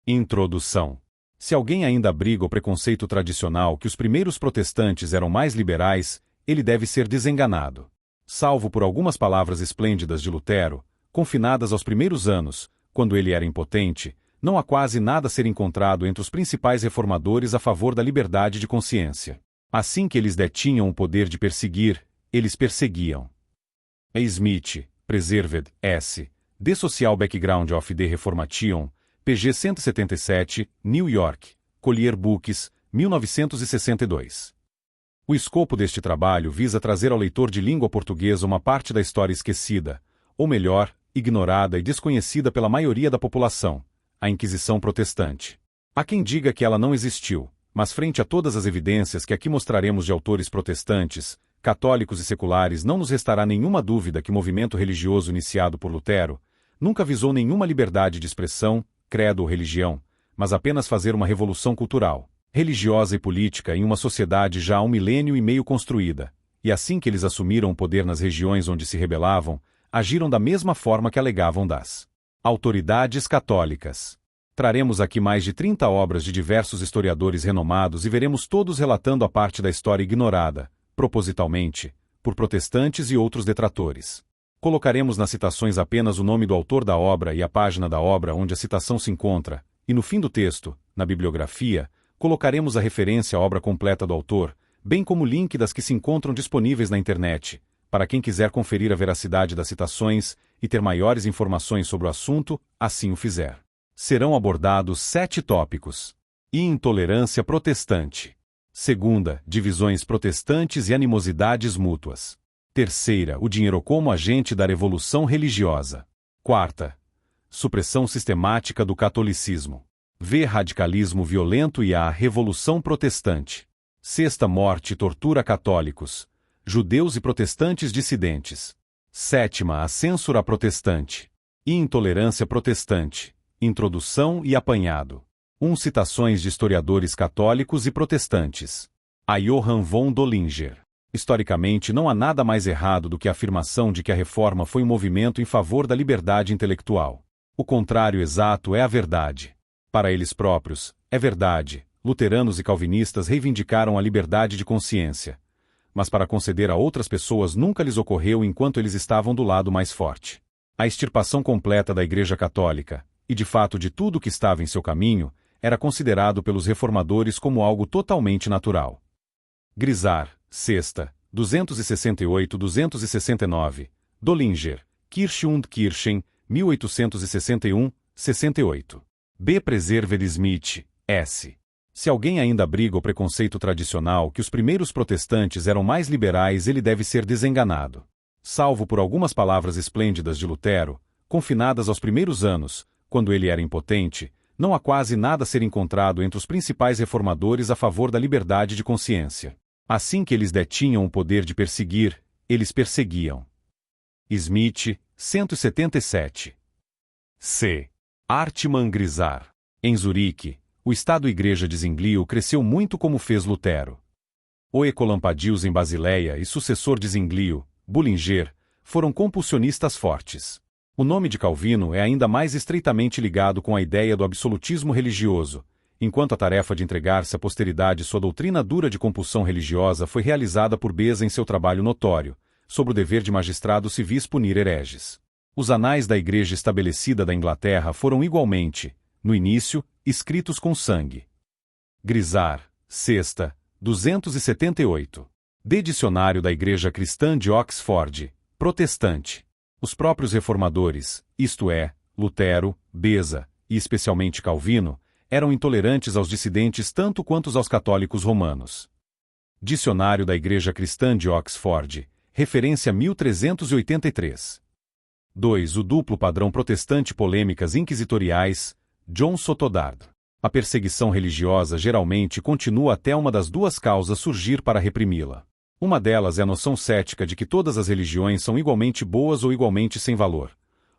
Introdução. Se alguém ainda abriga o preconceito tradicional que os primeiros protestantes eram mais liberais, ele deve ser desenganado. Salvo por algumas palavras esplêndidas de Lutero, confinadas aos primeiros anos, quando ele era impotente, não há quase nada a ser encontrado entre os principais reformadores a favor da liberdade de consciência. Assim que eles detinham o poder de perseguir, eles perseguiam. A. Smith, Preserved, S. The Social Background of the Reformation, pg 177, New York, Collier Books, 1962. O escopo deste trabalho visa trazer ao leitor de língua portuguesa uma parte da história esquecida, ou melhor, ignorada e desconhecida pela maioria da população, a Inquisição Protestante. Há quem diga que ela não existiu, mas frente a todas as evidências que aqui mostraremos de autores protestantes, católicos e seculares, não nos restará nenhuma dúvida que o movimento religioso iniciado por Lutero nunca visou nenhuma liberdade de expressão, credo ou religião, mas apenas fazer uma revolução cultural, religiosa e política em uma sociedade já há 1 milênio e meio construída, e assim que eles assumiram o poder nas regiões onde se rebelavam, agiram da mesma forma que alegavam das autoridades católicas. Traremos aqui mais de 30 obras de diversos historiadores renomados e veremos todos relatando a parte da história ignorada, propositalmente, por protestantes e outros detratores. Colocaremos nas citações apenas o nome do autor da obra e a página da obra onde a citação se encontra, e no fim do texto, na bibliografia, colocaremos a referência à obra completa do autor, bem como o link das que se encontram disponíveis na internet, para quem quiser conferir a veracidade das citações e ter maiores informações sobre o assunto, assim o fizer. Serão abordados 7 tópicos. Intolerância protestante. Segunda, divisões protestantes e animosidades mútuas. Terceira, o dinheiro como agente da revolução religiosa. Quarta, supressão sistemática do catolicismo. V. Radicalismo violento e a revolução protestante. Sexta, morte e tortura a católicos, judeus e protestantes dissidentes. Sétima, a censura protestante. Intolerância protestante. Introdução e apanhado. 1. Citações de historiadores católicos e protestantes. A. Johann von Dollinger. Historicamente, não há nada mais errado do que a afirmação de que a Reforma foi um movimento em favor da liberdade intelectual. O contrário exato é a verdade. Para eles próprios, é verdade, luteranos e calvinistas reivindicaram a liberdade de consciência. Mas para conceder a outras pessoas nunca lhes ocorreu enquanto eles estavam do lado mais forte. A extirpação completa da Igreja Católica, e de fato de tudo que estava em seu caminho, era considerado pelos reformadores como algo totalmente natural. Grisar, Sexta, 268-269, Dollinger, Kirche und Kirchen, 1861, 68. B. Preserved Smith, S. Se alguém ainda abriga o preconceito tradicional que os primeiros protestantes eram mais liberais, ele deve ser desenganado. Salvo por algumas palavras esplêndidas de Lutero, confinadas aos primeiros anos, quando ele era impotente, não há quase nada a ser encontrado entre os principais reformadores a favor da liberdade de consciência. Assim que eles detinham o poder de perseguir, eles perseguiam. Smith, 177. C. Hartmann Grisar. Em Zurique, o Estado-Igreja de Zwinglio cresceu muito como fez Lutero. O Ecolampadius em Basileia e sucessor de Zwinglio, Bullinger, foram compulsionistas fortes. O nome de Calvino é ainda mais estreitamente ligado com a ideia do absolutismo religioso, enquanto a tarefa de entregar-se à posteridade sua doutrina dura de compulsão religiosa foi realizada por Beza em seu trabalho notório, sobre o dever de magistrados civis punir hereges. Os anais da Igreja estabelecida da Inglaterra foram igualmente, no início, escritos com sangue. Grisar, Sexta, 278. De Dicionário da Igreja Cristã de Oxford, Protestante. Os próprios reformadores, isto é, Lutero, Beza, e especialmente Calvino, eram intolerantes aos dissidentes tanto quanto aos católicos romanos. Dicionário da Igreja Cristã de Oxford, referência 1383. 2. O duplo padrão protestante polêmicas inquisitoriais, John Sotodard. A perseguição religiosa geralmente continua até uma das duas causas surgir para reprimi-la. Uma delas é a noção cética de que todas as religiões são igualmente boas ou igualmente sem valor.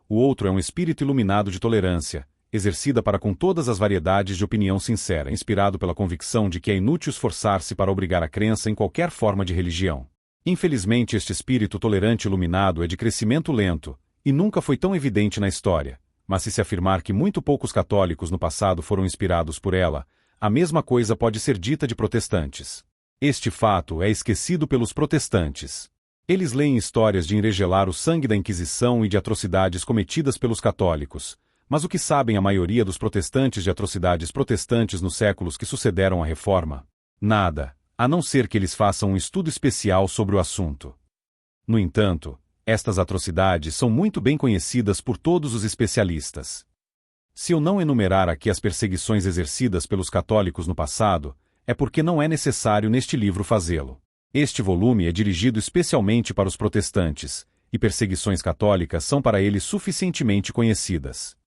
O outro é um espírito iluminado de tolerância, exercida para com todas as variedades de opinião sincera, inspirado pela convicção de que é inútil esforçar-se para obrigar a crença em qualquer forma de religião. Infelizmente, este espírito tolerante iluminado é de crescimento lento, e nunca foi tão evidente na história, Mas se afirmar que muito poucos católicos no passado foram inspirados por ela, a mesma coisa pode ser dita de protestantes. Este fato é esquecido pelos protestantes. Eles leem histórias de enregelar o sangue da Inquisição e de atrocidades cometidas pelos católicos, mas o que sabem a maioria dos protestantes de atrocidades protestantes nos séculos que sucederam à Reforma? Nada, a não ser que eles façam um estudo especial sobre o assunto. No entanto, estas atrocidades são muito bem conhecidas por todos os especialistas. Se eu não enumerar aqui as perseguições exercidas pelos católicos no passado, é porque não é necessário neste livro fazê-lo. Este volume é dirigido especialmente para os protestantes, e perseguições católicas são para eles suficientemente conhecidas.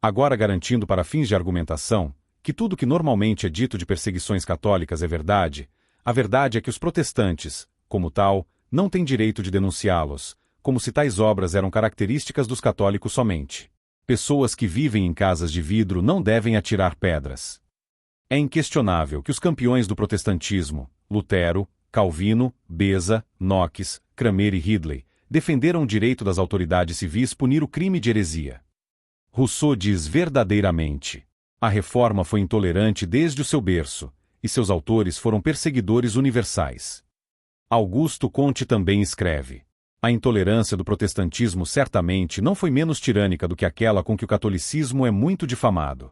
Agora, garantindo para fins de argumentação que tudo que normalmente é dito de perseguições católicas é verdade, a verdade é que os protestantes, como tal, não têm direito de denunciá-los, como se tais obras eram características dos católicos somente. Pessoas que vivem em casas de vidro não devem atirar pedras. É inquestionável que os campeões do protestantismo, Lutero, Calvino, Beza, Knox, Cranmer e Ridley, defenderam o direito das autoridades civis punir o crime de heresia. Rousseau diz verdadeiramente: a Reforma foi intolerante desde o seu berço, e seus autores foram perseguidores universais. Augusto Comte também escreve: a intolerância do protestantismo certamente não foi menos tirânica do que aquela com que o catolicismo é muito difamado.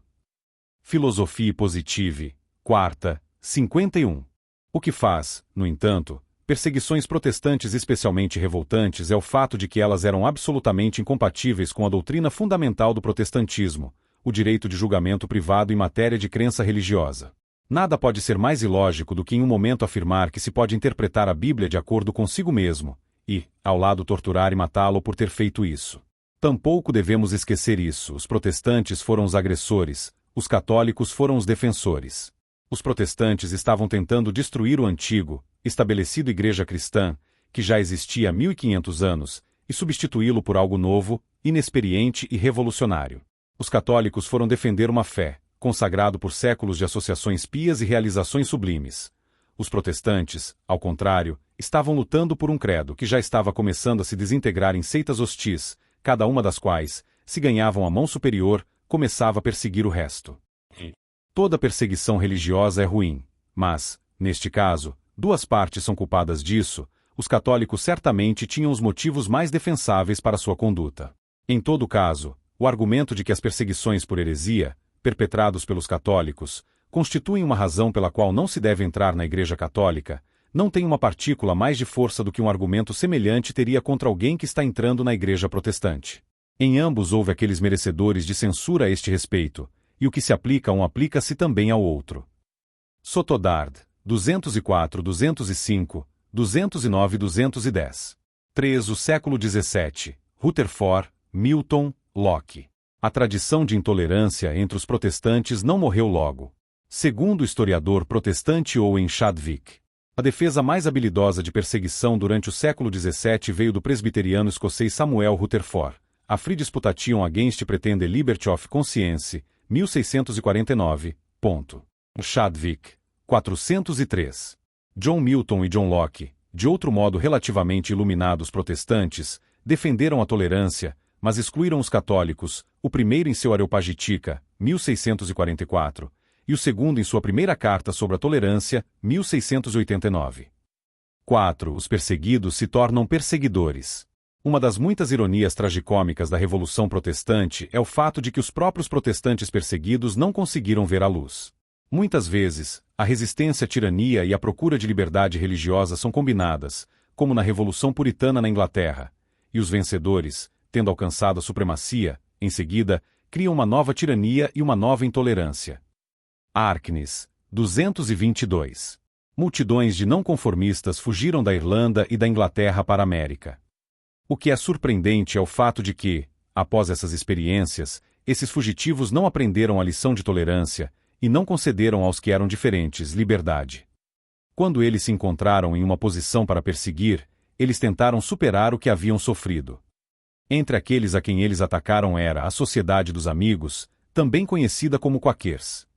Filosofia Positive, 4ª, 51. O que faz, no entanto, perseguições protestantes especialmente revoltantes é o fato de que elas eram absolutamente incompatíveis com a doutrina fundamental do protestantismo, o direito de julgamento privado em matéria de crença religiosa. Nada pode ser mais ilógico do que em um momento afirmar que se pode interpretar a Bíblia de acordo consigo mesmo, e, ao lado, torturar e matá-lo por ter feito isso. Tampouco devemos esquecer isso: os protestantes foram os agressores, os católicos foram os defensores. Os protestantes estavam tentando destruir o antigo, estabelecido igreja cristã, que já existia há 1500 anos, e substituí-lo por algo novo, inexperiente e revolucionário. Os católicos foram defender uma fé, consagrado por séculos de associações pias e realizações sublimes. Os protestantes, ao contrário, estavam lutando por um credo que já estava começando a se desintegrar em seitas hostis, cada uma das quais, se ganhavam a mão superior, começava a perseguir o resto. Toda perseguição religiosa é ruim, mas, neste caso, duas partes são culpadas disso. Os católicos certamente tinham os motivos mais defensáveis para sua conduta. Em todo caso, o argumento de que as perseguições por heresia, perpetrados pelos católicos, constituem uma razão pela qual não se deve entrar na Igreja Católica, não tem uma partícula mais de força do que um argumento semelhante teria contra alguém que está entrando na Igreja Protestante. Em ambos houve aqueles merecedores de censura a este respeito, e o que se aplica a um aplica-se também ao outro. Sotodard, 204, 205, 209 e 210. 3. O século XVII. Rutherford, Milton, Locke. A tradição de intolerância entre os protestantes não morreu logo. Segundo o historiador protestante Owen Chadwick, a defesa mais habilidosa de perseguição durante o século XVII veio do presbiteriano escocês Samuel Rutherford. A Free Disputation Against Pretended Liberty of Conscience, 1649. Chadwick, 403. John Milton e John Locke, de outro modo relativamente iluminados protestantes, defenderam a tolerância, mas excluíram os católicos, o primeiro em seu Areopagitica, 1644, e o segundo em sua primeira carta sobre a tolerância, 1689. 4. Os perseguidos se tornam perseguidores. Uma das muitas ironias tragicômicas da Revolução Protestante é o fato de que os próprios protestantes perseguidos não conseguiram ver a luz. Muitas vezes, a resistência à tirania e a procura de liberdade religiosa são combinadas, como na Revolução Puritana na Inglaterra, e os vencedores, tendo alcançado a supremacia, em seguida, criam uma nova tirania e uma nova intolerância. Arknes, 222. Multidões de não-conformistas fugiram da Irlanda e da Inglaterra para a América. O que é surpreendente é o fato de que, após essas experiências, esses fugitivos não aprenderam a lição de tolerância e não concederam aos que eram diferentes liberdade. Quando eles se encontraram em uma posição para perseguir, eles tentaram superar o que haviam sofrido. Entre aqueles a quem eles atacaram era a Sociedade dos Amigos, também conhecida como Quakers.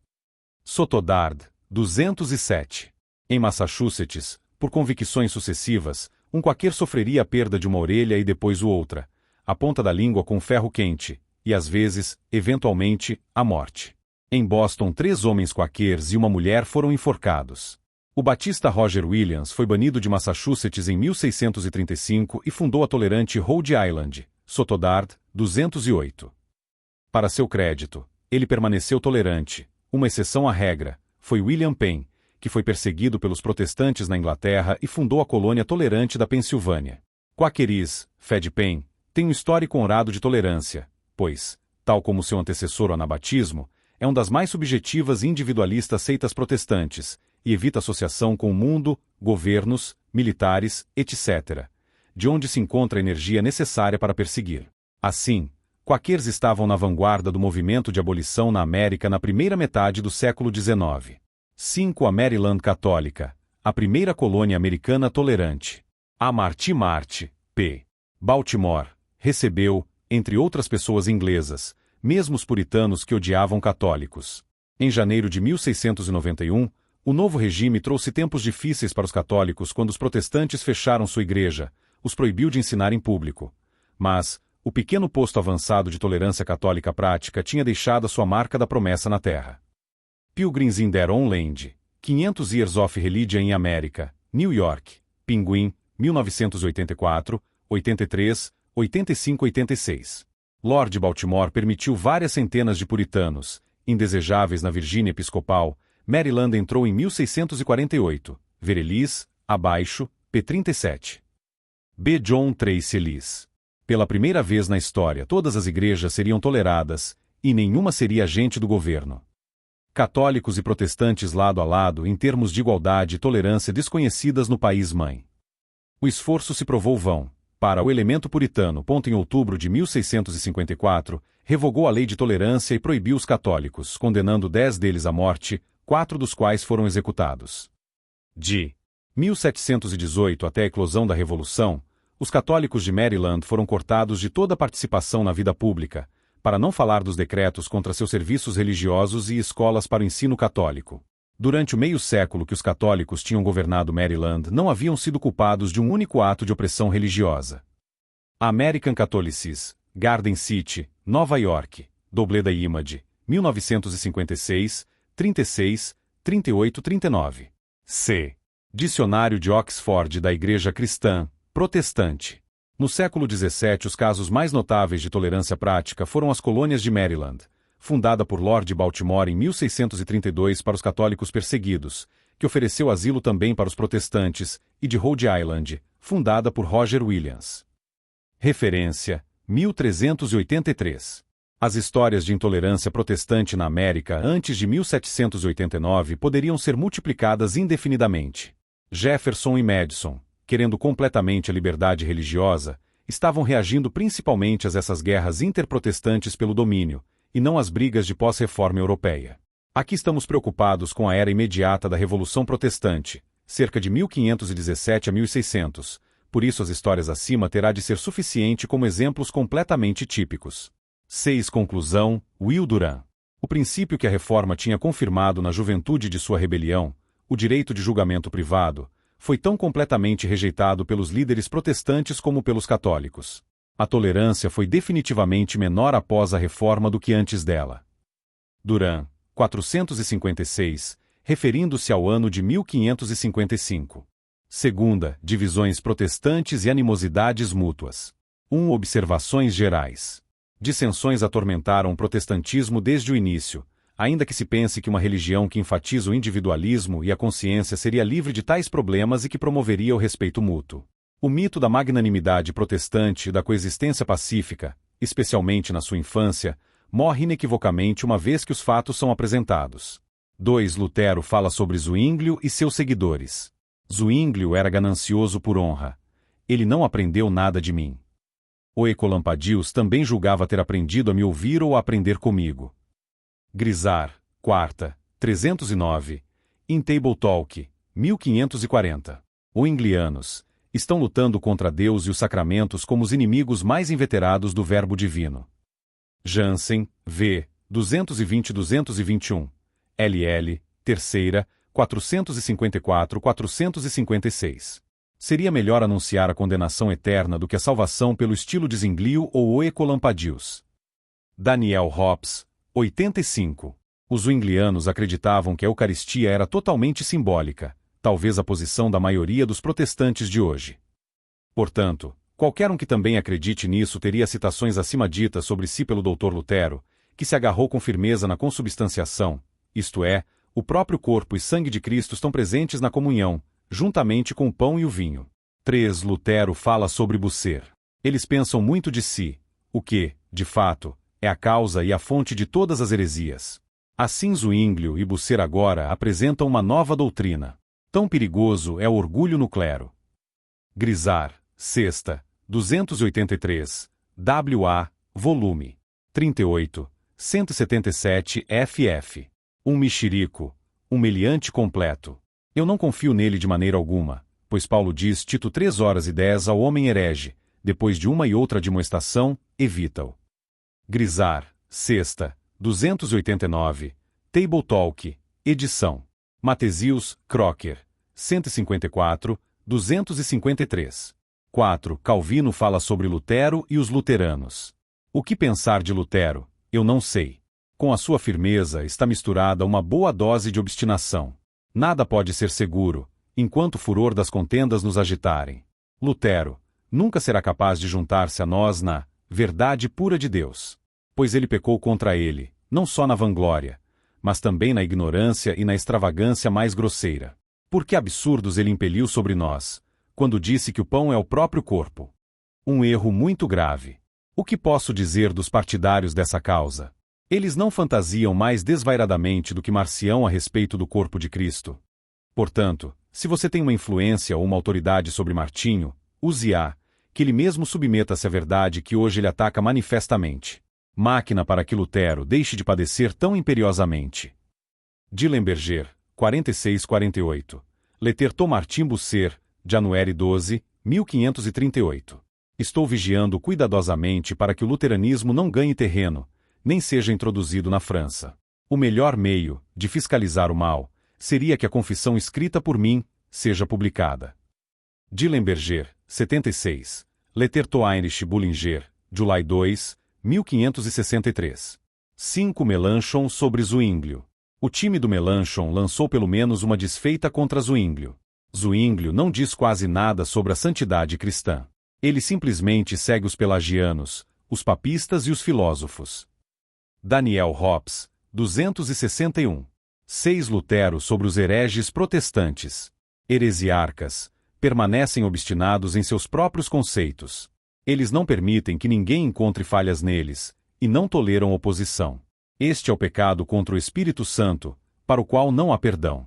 Sotodard, 207. Em Massachusetts, por convicções sucessivas, um quaquer sofreria a perda de uma orelha e depois outra, a ponta da língua com ferro quente, e às vezes, eventualmente, a morte. Em Boston, 3 homens quakers e uma mulher foram enforcados. O batista Roger Williams foi banido de Massachusetts em 1635 e fundou a tolerante Rhode Island, Sotodard, 208. Para seu crédito, ele permaneceu tolerante. Uma exceção à regra foi William Penn, que foi perseguido pelos protestantes na Inglaterra e fundou a colônia tolerante da Pensilvânia. Quakeris, fé de Penn, tem um histórico honrado de tolerância, pois, tal como seu antecessor o anabatismo, é uma das mais subjetivas e individualistas seitas protestantes, e evita associação com o mundo, governos, militares, etc., de onde se encontra a energia necessária para perseguir. Assim, quakers estavam na vanguarda do movimento de abolição na América na primeira metade do século XIX. 5. A Maryland católica, a primeira colônia americana tolerante. A Marty P. Baltimore, recebeu, entre outras pessoas inglesas, mesmo os puritanos que odiavam católicos. Em janeiro de 1691, o novo regime trouxe tempos difíceis para os católicos quando os protestantes fecharam sua igreja, os proibiu de ensinar em público. Mas, o pequeno posto avançado de tolerância católica prática tinha deixado a sua marca da promessa na terra. Pilgrims in Their Own Land, 500 Years of Religion in America, New York, Penguin, 1984, 83, 85-86. Lord Baltimore permitiu várias centenas de puritanos, indesejáveis na Virgínia Episcopal. Maryland entrou em 1648, Verelis, abaixo, p. 37. B. John Tracy Ellis. Pela primeira vez na história, todas as igrejas seriam toleradas, e nenhuma seria agente do governo. Católicos e protestantes lado a lado em termos de igualdade e tolerância desconhecidas no país-mãe. O esforço se provou vão. Para o elemento puritano, em outubro de 1654, revogou a lei de tolerância e proibiu os católicos, condenando 10 deles à morte, 4 dos quais foram executados. De 1718 até a eclosão da Revolução, os católicos de Maryland foram cortados de toda participação na vida pública, para não falar dos decretos contra seus serviços religiosos e escolas para o ensino católico. Durante o meio século que os católicos tinham governado Maryland, não haviam sido culpados de um único ato de opressão religiosa. A American Catholics, Garden City, Nova York, Double Image, 1956, 36, 38-39. C. Dicionário de Oxford da Igreja Cristã, Protestante. No século XVII, os casos mais notáveis de tolerância prática foram as colônias de Maryland, fundada por Lord Baltimore em 1632 para os católicos perseguidos, que ofereceu asilo também para os protestantes, e de Rhode Island, fundada por Roger Williams. Referência: 1383. As histórias de intolerância protestante na América antes de 1789 poderiam ser multiplicadas indefinidamente. Jefferson e Madison, querendo completamente a liberdade religiosa, estavam reagindo principalmente a essas guerras interprotestantes pelo domínio, e não às brigas de pós-reforma europeia. Aqui estamos preocupados com a era imediata da Revolução Protestante, cerca de 1517 a 1600, por isso as histórias acima terá de ser suficiente como exemplos completamente típicos. 6. Conclusão, Will Durant. O princípio que a reforma tinha confirmado na juventude de sua rebelião, o direito de julgamento privado, foi tão completamente rejeitado pelos líderes protestantes como pelos católicos. A tolerância foi definitivamente menor após a reforma do que antes dela. Durant, 456, referindo-se ao ano de 1555. Segunda, divisões protestantes e animosidades mútuas. 1. Observações gerais. Dissensões atormentaram o protestantismo desde o início, ainda que se pense que uma religião que enfatiza o individualismo e a consciência seria livre de tais problemas e que promoveria o respeito mútuo. O mito da magnanimidade protestante e da coexistência pacífica, especialmente na sua infância, morre inequivocamente uma vez que os fatos são apresentados. 2. Lutero fala sobre Zwinglio e seus seguidores. Zwinglio era ganancioso por honra. Ele não aprendeu nada de mim. O Ecolampadius também julgava ter aprendido a me ouvir ou a aprender comigo. Grisar, 4ª, 309, In Table Talk, 1540. Zwinglianos estão lutando contra Deus e os sacramentos como os inimigos mais inveterados do verbo divino. Jansen, V, 220-221, LL, 3ª, 454-456. Seria melhor anunciar a condenação eterna do que a salvação pelo estilo de Zwinglio ou o Ecolampadius. Daniel Hobbes, 85. Os zwinglianos acreditavam que a Eucaristia era totalmente simbólica, talvez a posição da maioria dos protestantes de hoje. Portanto, qualquer um que também acredite nisso teria citações acima ditas sobre si pelo Dr. Lutero, que se agarrou com firmeza na consubstanciação, isto é, o próprio corpo e sangue de Cristo estão presentes na comunhão, juntamente com o pão e o vinho. 3. Lutero fala sobre Bucer. Eles pensam muito de si, o que, de fato, é a causa e a fonte de todas as heresias. Assim Zwinglio e Bucer agora apresentam uma nova doutrina. Tão perigoso é o orgulho no clero. Grisar, Sexta, 283, W.A., volume 38, 177 ff. Um mexerico, um meliante completo. Eu não confio nele de maneira alguma, pois Paulo diz Tito 3:10 ao homem herege, depois de uma e outra admoestação, evita-o. Grisar, Sexta, 289, Table Talk, edição. Matesius, Crocker, 154, 253. 4. Calvino fala sobre Lutero e os luteranos. O que pensar de Lutero? Eu não sei. Com a sua firmeza está misturada uma boa dose de obstinação. Nada pode ser seguro, enquanto o furor das contendas nos agitarem. Lutero nunca será capaz de juntar-se a nós na verdade pura de Deus. Pois ele pecou contra ele, não só na vanglória, mas também na ignorância e na extravagância mais grosseira. Por que absurdos ele impeliu sobre nós, quando disse que o pão é o próprio corpo? Um erro muito grave. O que posso dizer dos partidários dessa causa? Eles não fantasiam mais desvairadamente do que Marcião a respeito do corpo de Cristo. Portanto, se você tem uma influência ou uma autoridade sobre Martinho, use-a, que ele mesmo submeta-se à verdade que hoje ele ataca manifestamente. Máquina para que Lutero deixe de padecer tão imperiosamente. Dillenberger, 46-48. Letterto Martin Bucer, January 12, 1538. Estou vigiando cuidadosamente para que o luteranismo não ganhe terreno, nem seja introduzido na França. O melhor meio de fiscalizar o mal seria que a confissão escrita por mim seja publicada. Dillenberger, 76. Letterto Heinrich Bullinger, July 2, 1563. 5. Melanchthon sobre Zwinglio. O time do Melanchthon lançou pelo menos uma desfeita contra Zwinglio. Zwinglio não diz quase nada sobre a santidade cristã. Ele simplesmente segue os pelagianos, os papistas e os filósofos. Daniel Hobbes, 261. 6. Lutero sobre os hereges protestantes. Heresiarcas, permanecem obstinados em seus próprios conceitos. Eles não permitem que ninguém encontre falhas neles, e não toleram oposição. Este é o pecado contra o Espírito Santo, para o qual não há perdão.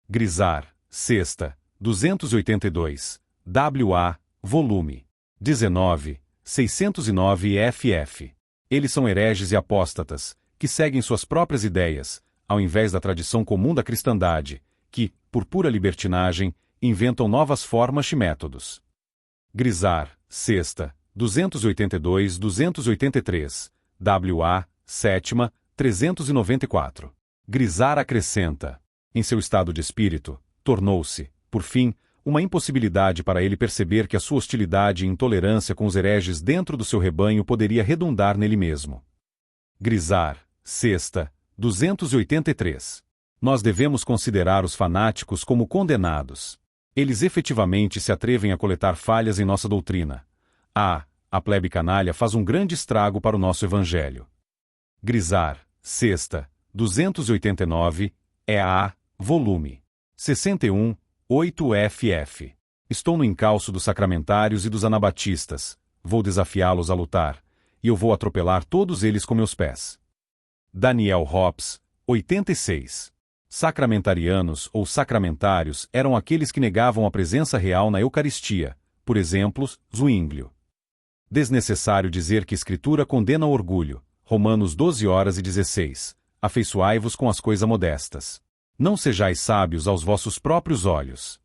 Grisar, Sexta, 282, W.A., volume 19, 609 ff. Eles são hereges e apóstatas, que seguem suas próprias ideias, ao invés da tradição comum da cristandade, que, por pura libertinagem, inventam novas formas e métodos. Grisar, Sexta, 282-283, W.A., Sétima, 394. Grisar acrescenta. Em seu estado de espírito, tornou-se, por fim, uma impossibilidade para ele perceber que a sua hostilidade e intolerância com os hereges dentro do seu rebanho poderia redundar nele mesmo. Grisar, Sexta, 283. Nós devemos considerar os fanáticos como condenados. Eles efetivamente se atrevem a coletar falhas em nossa doutrina. A plebe canalha faz um grande estrago para o nosso evangelho. Grisar, Sexta, 289, E.A., volume 61, 8 ff. Estou no encalço dos sacramentários e dos anabatistas, vou desafiá-los a lutar, e eu vou atropelar todos eles com meus pés. Daniel Hobbes, 86. Sacramentarianos ou sacramentários eram aqueles que negavam a presença real na Eucaristia, por exemplo, Zwinglio. Desnecessário dizer que a Escritura condena o orgulho, Romanos 12:16. Afeiçoai-vos com as coisas modestas. Não sejais sábios aos vossos próprios olhos.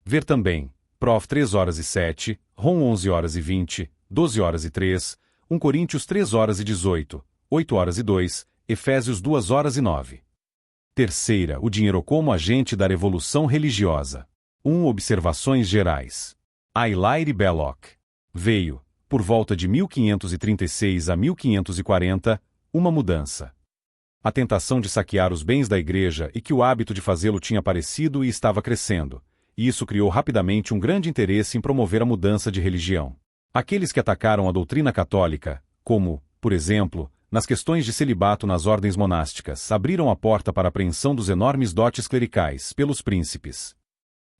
Ver também, Prof. 3:07, Rom 11:20, 12:03, 1 Coríntios 3:18, 8:2, Efésios 2:9. Terceira, o dinheiro como agente da revolução religiosa. 1. Observações gerais. Hilaire Belloc. Veio, por volta de 1536 a 1540, uma mudança. A tentação de saquear os bens da igreja e que o hábito de fazê-lo tinha aparecido e estava crescendo, e isso criou rapidamente um grande interesse em promover a mudança de religião. Aqueles que atacaram a doutrina católica, como, por exemplo, nas questões de celibato nas ordens monásticas, abriram a porta para a apreensão dos enormes dotes clericais pelos príncipes.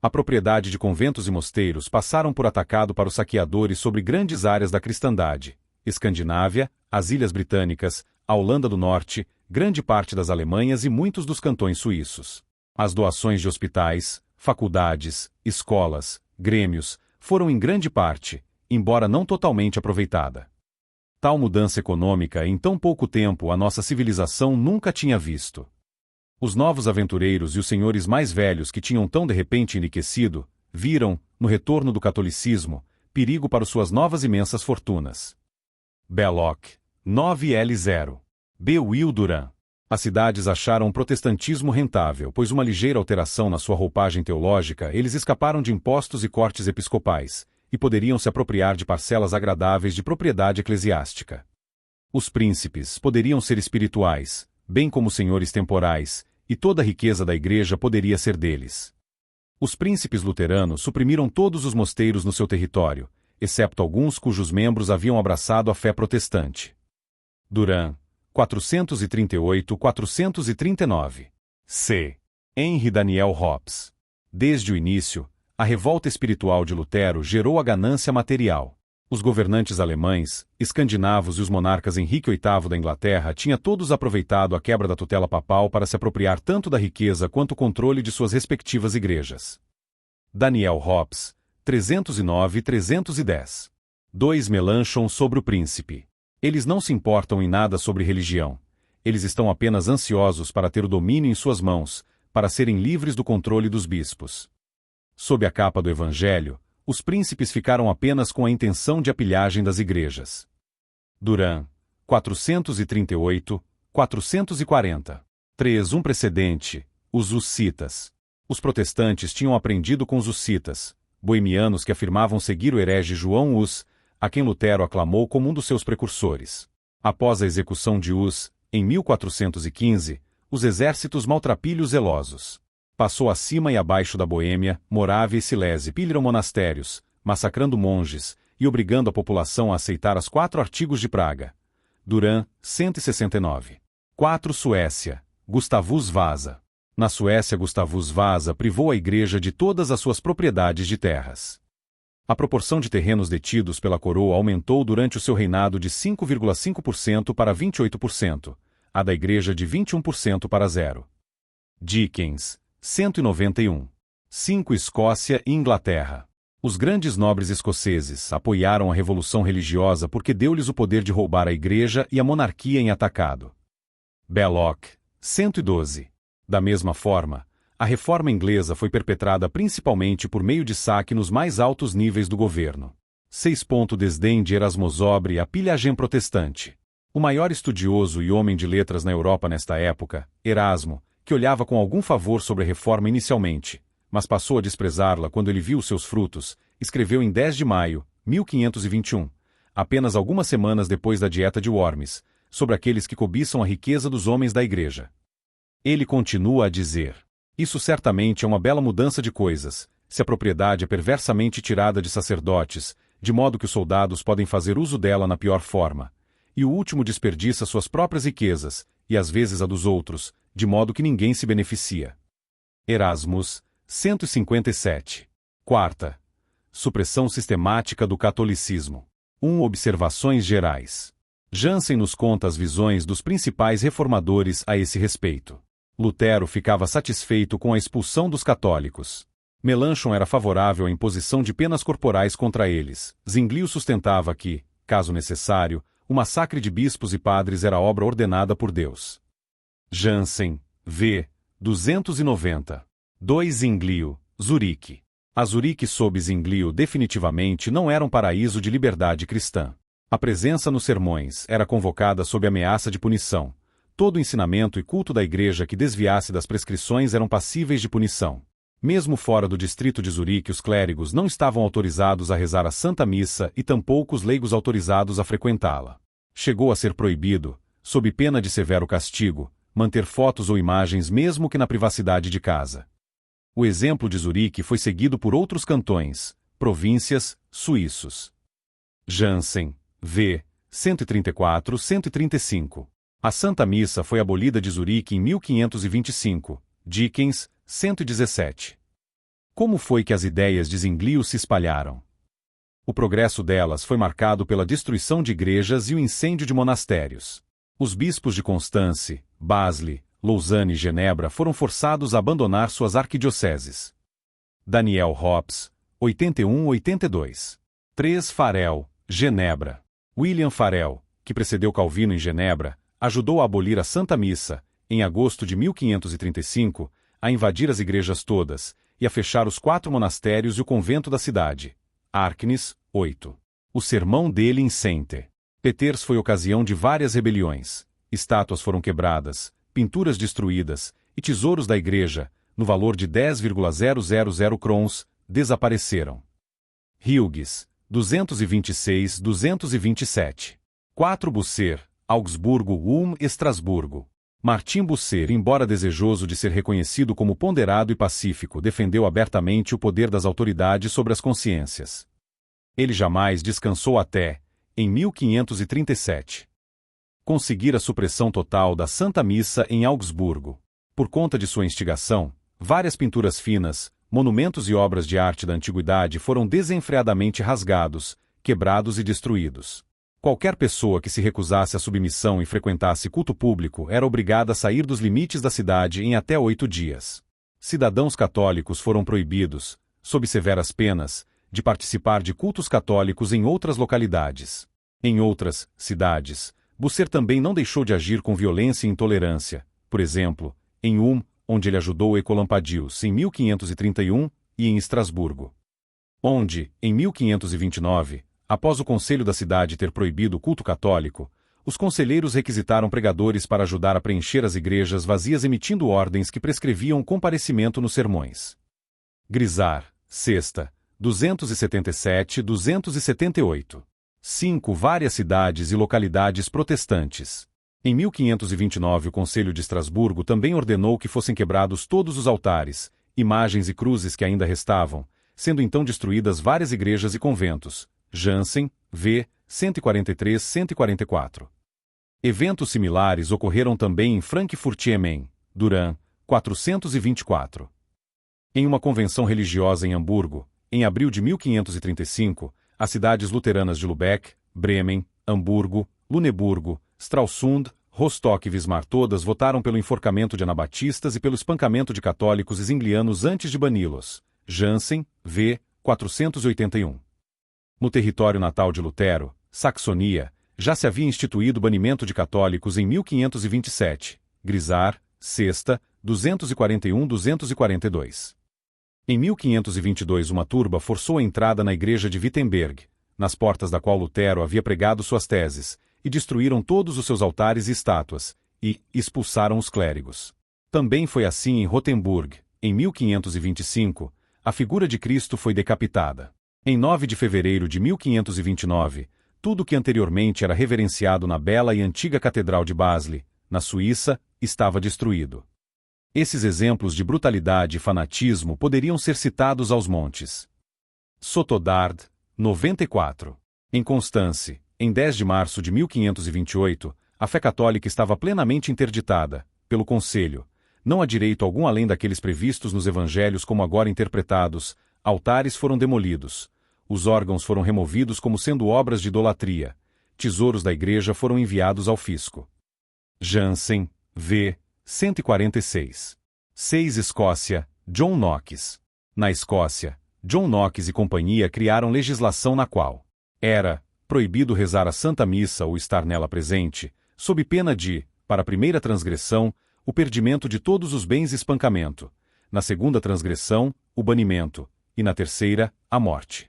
A propriedade de conventos e mosteiros passaram por atacado para os saqueadores sobre grandes áreas da cristandade: Escandinávia, as Ilhas Britânicas, a Holanda do Norte, grande parte das Alemanhas e muitos dos cantões suíços. As doações de hospitais, faculdades, escolas, grêmios, foram em grande parte, embora não totalmente aproveitada. Tal mudança econômica em tão pouco tempo a nossa civilização nunca tinha visto. Os novos aventureiros e os senhores mais velhos que tinham tão de repente enriquecido, viram, no retorno do catolicismo, perigo para suas novas imensas fortunas. Belloc, 9L0. B. Will Durant. As cidades acharam o protestantismo rentável, pois uma ligeira alteração na sua roupagem teológica, eles escaparam de impostos e cortes episcopais, e poderiam se apropriar de parcelas agradáveis de propriedade eclesiástica. Os príncipes poderiam ser espirituais, bem como senhores temporais, e toda a riqueza da igreja poderia ser deles. Os príncipes luteranos suprimiram todos os mosteiros no seu território, exceto alguns cujos membros haviam abraçado a fé protestante. Durant, 438-439. C. Henry Daniel Hobbes. Desde o início, a revolta espiritual de Lutero gerou a ganância material. Os governantes alemães, escandinavos e os monarcas Henrique VIII da Inglaterra tinham todos aproveitado a quebra da tutela papal para se apropriar tanto da riqueza quanto o controle de suas respectivas igrejas. Daniel Hobbes, 309-310. 2. Melanchthon sobre o príncipe. Eles não se importam em nada sobre religião. Eles estão apenas ansiosos para ter o domínio em suas mãos, para serem livres do controle dos bispos. Sob a capa do Evangelho, os príncipes ficaram apenas com a intenção de apilhagem das igrejas. Durant, 438-440. 3. Um precedente, os hussitas. Os protestantes tinham aprendido com os hussitas, boemianos que afirmavam seguir o herege João Hus, a quem Lutero aclamou como um dos seus precursores. Após a execução de Hus, em 1415, os exércitos maltrapilhos zelosos. Passou acima e abaixo da Boêmia, Morávia e Silésia, pilharam monastérios, massacrando monges, e obrigando a população a aceitar as 4 artigos de Praga. Durant, 169. 4. Suécia, Gustavus Vasa. Na Suécia, Gustavus Vasa privou a igreja de todas as suas propriedades de terras. A proporção de terrenos detidos pela coroa aumentou durante o seu reinado de 5,5% para 28%, a da igreja de 21% para 0. Dickens, 191. 5. Escócia e Inglaterra. Os grandes nobres escoceses apoiaram a revolução religiosa porque deu-lhes o poder de roubar a igreja e a monarquia em atacado. Belloc, 112. Da mesma forma, a reforma inglesa foi perpetrada principalmente por meio de saque nos mais altos níveis do governo. 6. Desdém de Erasmo sobre a pilhagem protestante. O maior estudioso e homem de letras na Europa nesta época, Erasmo, que olhava com algum favor sobre a reforma inicialmente, mas passou a desprezá-la quando ele viu seus frutos, escreveu em 10 de maio, 1521, apenas algumas semanas depois da Dieta de Worms, sobre aqueles que cobiçam a riqueza dos homens da igreja. Ele continua a dizer: isso certamente é uma bela mudança de coisas, se a propriedade é perversamente tirada de sacerdotes, de modo que os soldados podem fazer uso dela na pior forma, e o último desperdiça suas próprias riquezas, e às vezes a dos outros, de modo que ninguém se beneficia. Erasmus, 157. 4. Supressão sistemática do catolicismo. 1. Observações gerais. Jansen nos conta as visões dos principais reformadores a esse respeito. Lutero ficava satisfeito com a expulsão dos católicos. Melanchthon era favorável à imposição de penas corporais contra eles. Zwinglio sustentava que, caso necessário, o massacre de bispos e padres era obra ordenada por Deus. Jansen, v. 290. 2. Zwinglio, Zurique. A Zurique sob Zwinglio definitivamente não era um paraíso de liberdade cristã. A presença nos sermões era convocada sob ameaça de punição. Todo o ensinamento e culto da igreja que desviasse das prescrições eram passíveis de punição. Mesmo fora do distrito de Zurique, os clérigos não estavam autorizados a rezar a Santa Missa e tampouco os leigos autorizados a frequentá-la. Chegou a ser proibido, sob pena de severo castigo, manter fotos ou imagens mesmo que na privacidade de casa. O exemplo de Zurique foi seguido por outros cantões, províncias, suíços. Jansen, v. 134-135. A Santa Missa foi abolida de Zurique em 1525, Dickens, 117. Como foi que as ideias de Zwinglio se espalharam? O progresso delas foi marcado pela destruição de igrejas e o incêndio de monastérios. Os bispos de Constance, Basle, Lausanne e Genebra foram forçados a abandonar suas arquidioceses. Daniel Hobbes, 81-82. 3. Farel, Genebra. William Farel, que precedeu Calvino em Genebra, ajudou a abolir a Santa Missa, em agosto de 1535, a invadir as igrejas todas, e a fechar os 4 monastérios e o convento da cidade. Arknes, 8. O sermão dele em Sente. Peters foi ocasião de várias rebeliões. Estátuas foram quebradas, pinturas destruídas, e tesouros da igreja, no valor de 10,000 crowns, desapareceram. Hughes, 226-227. 4. Busser, Augsburgo, Ulm, Estrasburgo. Martin Busser, embora desejoso de ser reconhecido como ponderado e pacífico, defendeu abertamente o poder das autoridades sobre as consciências. Ele jamais descansou até, em 1537, conseguir a supressão total da Santa Missa em Augsburgo. Por conta de sua instigação, várias pinturas finas, monumentos e obras de arte da antiguidade foram desenfreadamente rasgados, quebrados e destruídos. Qualquer pessoa que se recusasse à submissão e frequentasse culto público era obrigada a sair dos limites da cidade em até 8 dias. Cidadãos católicos foram proibidos, sob severas penas, de participar de cultos católicos em outras localidades. Em outras cidades, Busser também não deixou de agir com violência e intolerância, por exemplo, em Ulm, onde ele ajudou Écolampadius em 1531, e em Estrasburgo, onde, em 1529, após o conselho da cidade ter proibido o culto católico, os conselheiros requisitaram pregadores para ajudar a preencher as igrejas vazias emitindo ordens que prescreviam comparecimento nos sermões. Grisar, Sexta, 277-278. 5. Várias cidades e localidades protestantes. Em 1529 o Conselho de Estrasburgo também ordenou que fossem quebrados todos os altares, imagens e cruzes que ainda restavam, sendo então destruídas várias igrejas e conventos. Jansen, v. 143-144. Eventos similares ocorreram também em Frankfurt am Main, Duran, 424. Em uma convenção religiosa em Hamburgo, em abril de 1535, as cidades luteranas de Lubeck, Bremen, Hamburgo, Luneburgo, Stralsund, Rostock e Wismar todas votaram pelo enforcamento de anabatistas e pelo espancamento de católicos e zwinglianos antes de bani-los. Jansen, v. 481. No território natal de Lutero, Saxonia, já se havia instituído o banimento de católicos em 1527. Grisar, Sexta, 241-242. Em 1522 uma turba forçou a entrada na igreja de Wittenberg, nas portas da qual Lutero havia pregado suas teses, e destruíram todos os seus altares e estátuas, e expulsaram os clérigos. Também foi assim em Rotenburg, em 1525, a figura de Cristo foi decapitada. Em 9 de fevereiro de 1529, tudo que anteriormente era reverenciado na bela e antiga Catedral de Basle, na Suíça, estava destruído. Esses exemplos de brutalidade e fanatismo poderiam ser citados aos montes. Sotodard, 94. Em Constance, em 10 de março de 1528, a fé católica estava plenamente interditada, pelo Conselho. Não há direito algum além daqueles previstos nos evangelhos como agora interpretados, altares foram demolidos, os órgãos foram removidos como sendo obras de idolatria, tesouros da igreja foram enviados ao fisco. Jansen, v. 146. 6. Escócia, John Knox. Na Escócia, John Knox e companhia criaram legislação na qual era proibido rezar a Santa Missa ou estar nela presente, sob pena de, para a primeira transgressão, o perdimento de todos os bens e espancamento, na segunda transgressão, o banimento, e na terceira, a morte.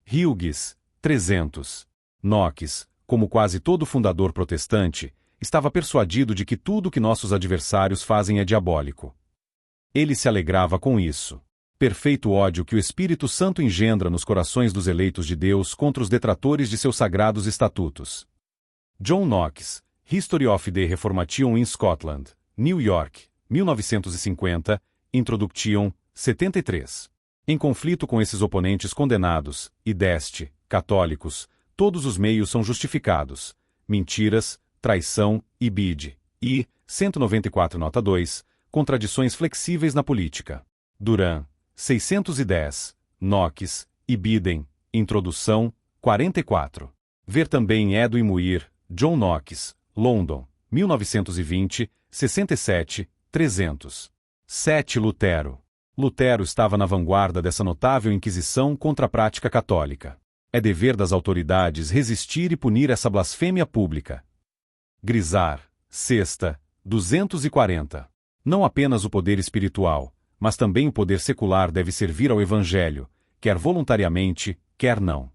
Hughes, 300. Knox, como quase todo fundador protestante, estava persuadido de que tudo que nossos adversários fazem é diabólico. Ele se alegrava com isso. Perfeito ódio que o Espírito Santo engendra nos corações dos eleitos de Deus contra os detratores de seus sagrados estatutos. John Knox, History of the Reformation in Scotland, New York, 1950, Introduction, 73. Em conflito com esses oponentes condenados, e deste, católicos, todos os meios são justificados, mentiras, traição, e bide, e, 194 nota 2, contradições flexíveis na política. Duran, 610, Knox, e Biden, Introdução, 44. Ver também Edwin Muir, John Knox, London, 1920, 67, 300. 7. Lutero. Lutero estava na vanguarda dessa notável inquisição contra a prática católica. É dever das autoridades resistir e punir essa blasfêmia pública. Grisar, Sexta, 240. Não apenas o poder espiritual, mas também o poder secular deve servir ao Evangelho, quer voluntariamente, quer não.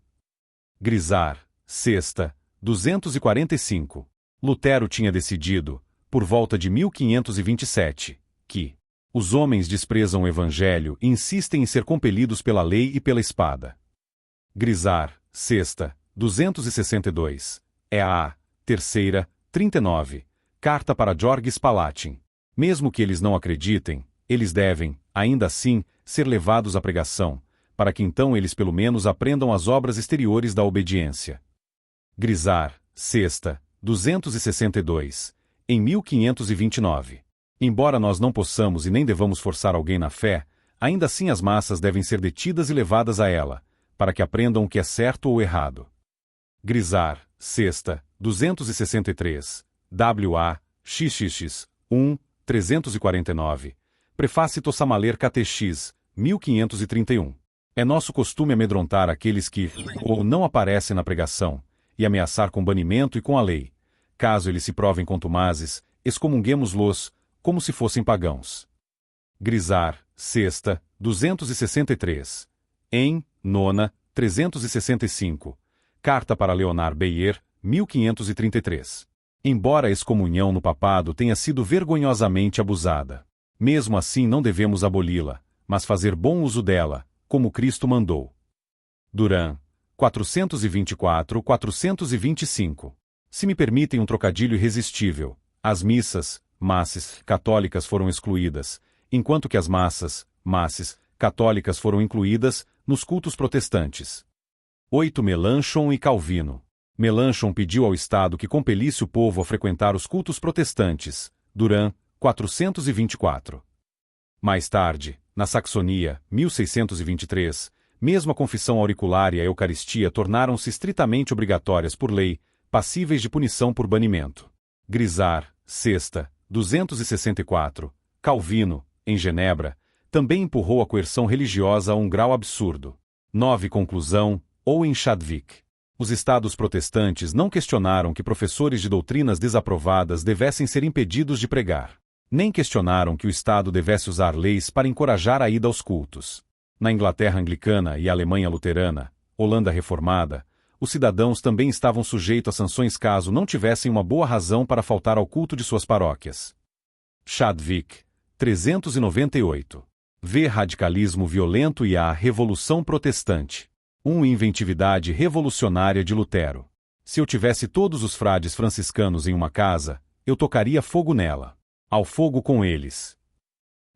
Grisar, Sexta, 245. Lutero tinha decidido, por volta de 1527, que os homens desprezam o Evangelho e insistem em ser compelidos pela lei e pela espada. Grisar, Sexta, 262. É a terceira, 39. Carta para Georges Palatin. Mesmo que eles não acreditem, eles devem, ainda assim, ser levados à pregação, para que então eles pelo menos aprendam as obras exteriores da obediência. Grisar, Sexta, 262. Em 1529. Embora nós não possamos e nem devamos forçar alguém na fé, ainda assim as massas devem ser detidas e levadas a ela, para que aprendam o que é certo ou errado. Grisar, Sexta, 263. W.A. XXX, 1, 349. Prefácio Tossamaler Catechiz, 1531. É nosso costume amedrontar aqueles que ou não aparecem na pregação, e ameaçar com banimento e com a lei. Caso eles se provem contumazes, excomunguemos-los, como se fossem pagãos. Grisar, Sexta, 263. Em, Nona, 365. Carta para Leonard Beyer, 1533. Embora a excomunhão no papado tenha sido vergonhosamente abusada, mesmo assim não devemos aboli-la, mas fazer bom uso dela, como Cristo mandou. Duran, 424-425. Se me permitem um trocadilho irresistível, as massas católicas foram excluídas, enquanto que as massas católicas foram incluídas nos cultos protestantes. 8. Melanchthon e Calvino. Melanchthon pediu ao Estado que compelisse o povo a frequentar os cultos protestantes. Duran, 424. Mais tarde, na Saxonia, 1623, mesmo a confissão auricular e a Eucaristia tornaram-se estritamente obrigatórias por lei, passíveis de punição por banimento. Grisar, Sexta, 264. Calvino, em Genebra, também empurrou a coerção religiosa a um grau absurdo. 9. Conclusão, ou em Chadwick. Os estados protestantes não questionaram que professores de doutrinas desaprovadas devessem ser impedidos de pregar. Nem questionaram que o Estado devesse usar leis para encorajar a ida aos cultos. Na Inglaterra anglicana e Alemanha luterana, Holanda reformada, os cidadãos também estavam sujeitos a sanções caso não tivessem uma boa razão para faltar ao culto de suas paróquias. Chadwick, 398. V. Radicalismo violento e a Revolução Protestante. Inventividade revolucionária de Lutero. Se eu tivesse todos os frades franciscanos em uma casa, eu tocaria fogo nela. Ao fogo com eles.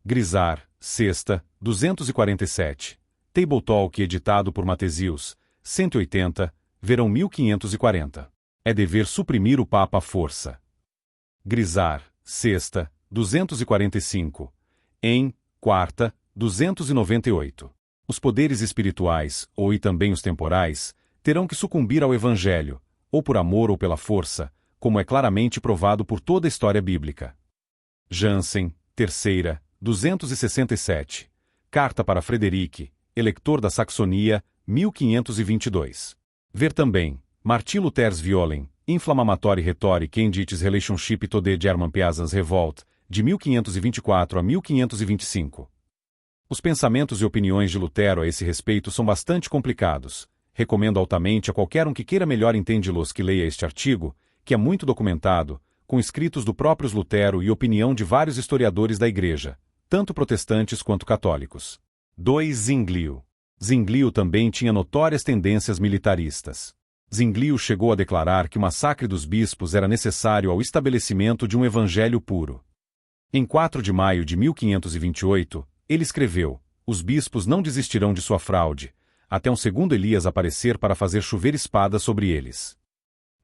Grisar, Sexta, 247. Table Talk editado por Matesius, 180, verão 1540. É dever suprimir o Papa à força. Grisar, Sexta, 245. Em, Quarta, 298. Os poderes espirituais, e também os temporais, terão que sucumbir ao Evangelho, ou por amor ou pela força, como é claramente provado por toda a história bíblica. Jansen, Terceira, 267. Carta para Frederic, eleitor da Saxonia, 1522. Ver também, Martin Luther's Violen, Inflammatory Rhetoric and its Relationship to the German Peasants Revolt, de 1524 a 1525. Os pensamentos e opiniões de Lutero a esse respeito são bastante complicados. Recomendo altamente a qualquer um que queira melhor entendê-los que leia este artigo, que é muito documentado, com escritos do próprio Lutero e opinião de vários historiadores da Igreja, tanto protestantes quanto católicos. 2. Zuinglio. Zuinglio também tinha notórias tendências militaristas. Zuinglio chegou a declarar que o massacre dos bispos era necessário ao estabelecimento de um evangelho puro. Em 4 de maio de 1528, ele escreveu: os bispos não desistirão de sua fraude, até um segundo Elias aparecer para fazer chover espadas sobre eles.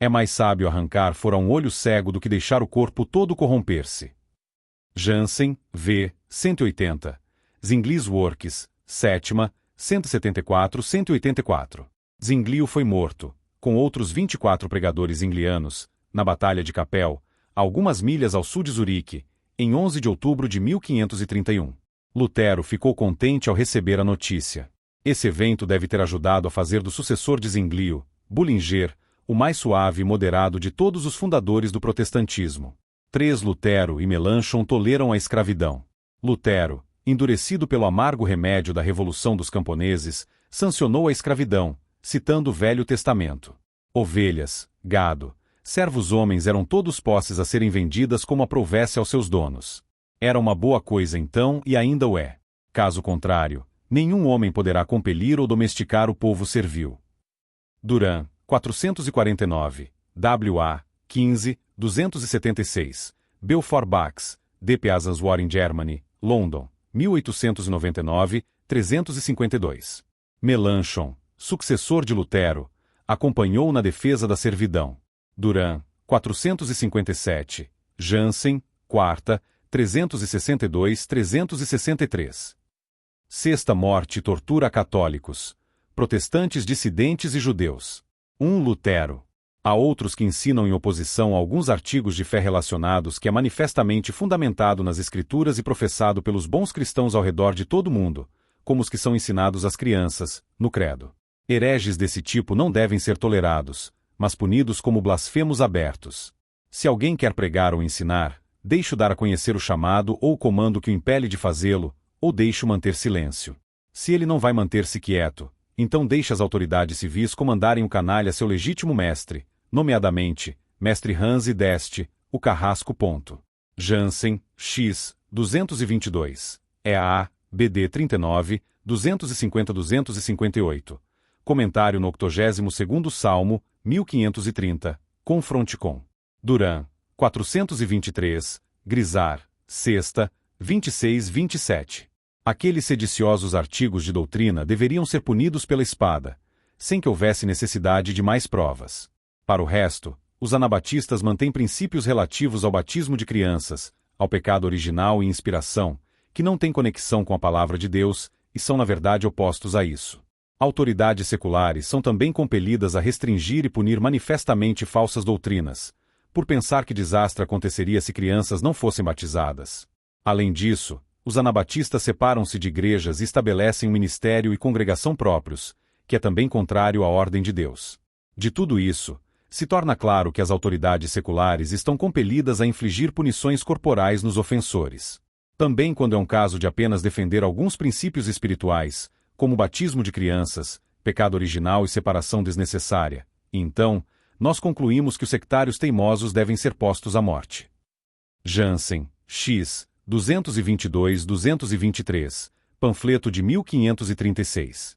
É mais sábio arrancar fora um olho cego do que deixar o corpo todo corromper-se. Jansen, v. 180. Zuinglio's Works, 7ª, 174-184. Zuinglio foi morto, com outros 24 pregadores zuinglianos, na Batalha de Kapel, a algumas milhas ao sul de Zurique, em 11 de outubro de 1531. Lutero ficou contente ao receber a notícia. Esse evento deve ter ajudado a fazer do sucessor de Zuinglio, Bullinger, o mais suave e moderado de todos os fundadores do protestantismo. 3. Lutero e Melanchthon toleram a escravidão. Lutero, endurecido pelo amargo remédio da Revolução dos Camponeses, sancionou a escravidão, citando o Velho Testamento. Ovelhas, gado, servos homens eram todos posses a serem vendidas como aprouvesse aos seus donos. Era uma boa coisa então e ainda o é. Caso contrário, nenhum homem poderá compelir ou domesticar o povo servil. Duran, 449, W.A., 15, 276, Belfort Bax, De Piazza's War in Germany, London, 1899, 352. Melanchthon, sucessor de Lutero, acompanhou na defesa da servidão. Duran, 457, Jansen, 4ª, 362-363. Sexta morte e tortura a católicos, protestantes dissidentes e judeus. 1. Lutero. Há outros que ensinam em oposição a alguns artigos de fé relacionados que é manifestamente fundamentado nas Escrituras e professado pelos bons cristãos ao redor de todo o mundo, como os que são ensinados às crianças, no credo. Hereges desse tipo não devem ser tolerados, mas punidos como blasfemos abertos. Se alguém quer pregar ou ensinar, deixe-o dar a conhecer o chamado ou o comando que o impele de fazê-lo, ou deixe-o manter silêncio. Se ele não vai manter-se quieto, então deixe as autoridades civis comandarem o canalha seu legítimo mestre, nomeadamente, mestre Hans d'Este, o carrasco. Jansen, X, 222. EA, BD 39, 250-258. Comentário no 82º Salmo, 1530, confronte com. Duran, 423, Grisar, Sexta, 26-27. Aqueles sediciosos artigos de doutrina deveriam ser punidos pela espada, sem que houvesse necessidade de mais provas. Para o resto, os anabatistas mantêm princípios relativos ao batismo de crianças, ao pecado original e inspiração, que não têm conexão com a palavra de Deus e são na verdade opostos a isso. Autoridades seculares são também compelidas a restringir e punir manifestamente falsas doutrinas, por pensar que desastre aconteceria se crianças não fossem batizadas. Além disso, os anabatistas separam-se de igrejas e estabelecem um ministério e congregação próprios, que é também contrário à ordem de Deus. De tudo isso, se torna claro que as autoridades seculares estão compelidas a infligir punições corporais nos ofensores. Também quando é um caso de apenas defender alguns princípios espirituais, como o batismo de crianças, pecado original e separação desnecessária, e então, nós concluímos que os sectários teimosos devem ser postos à morte. Jansen, X, 222-223, panfleto de 1536.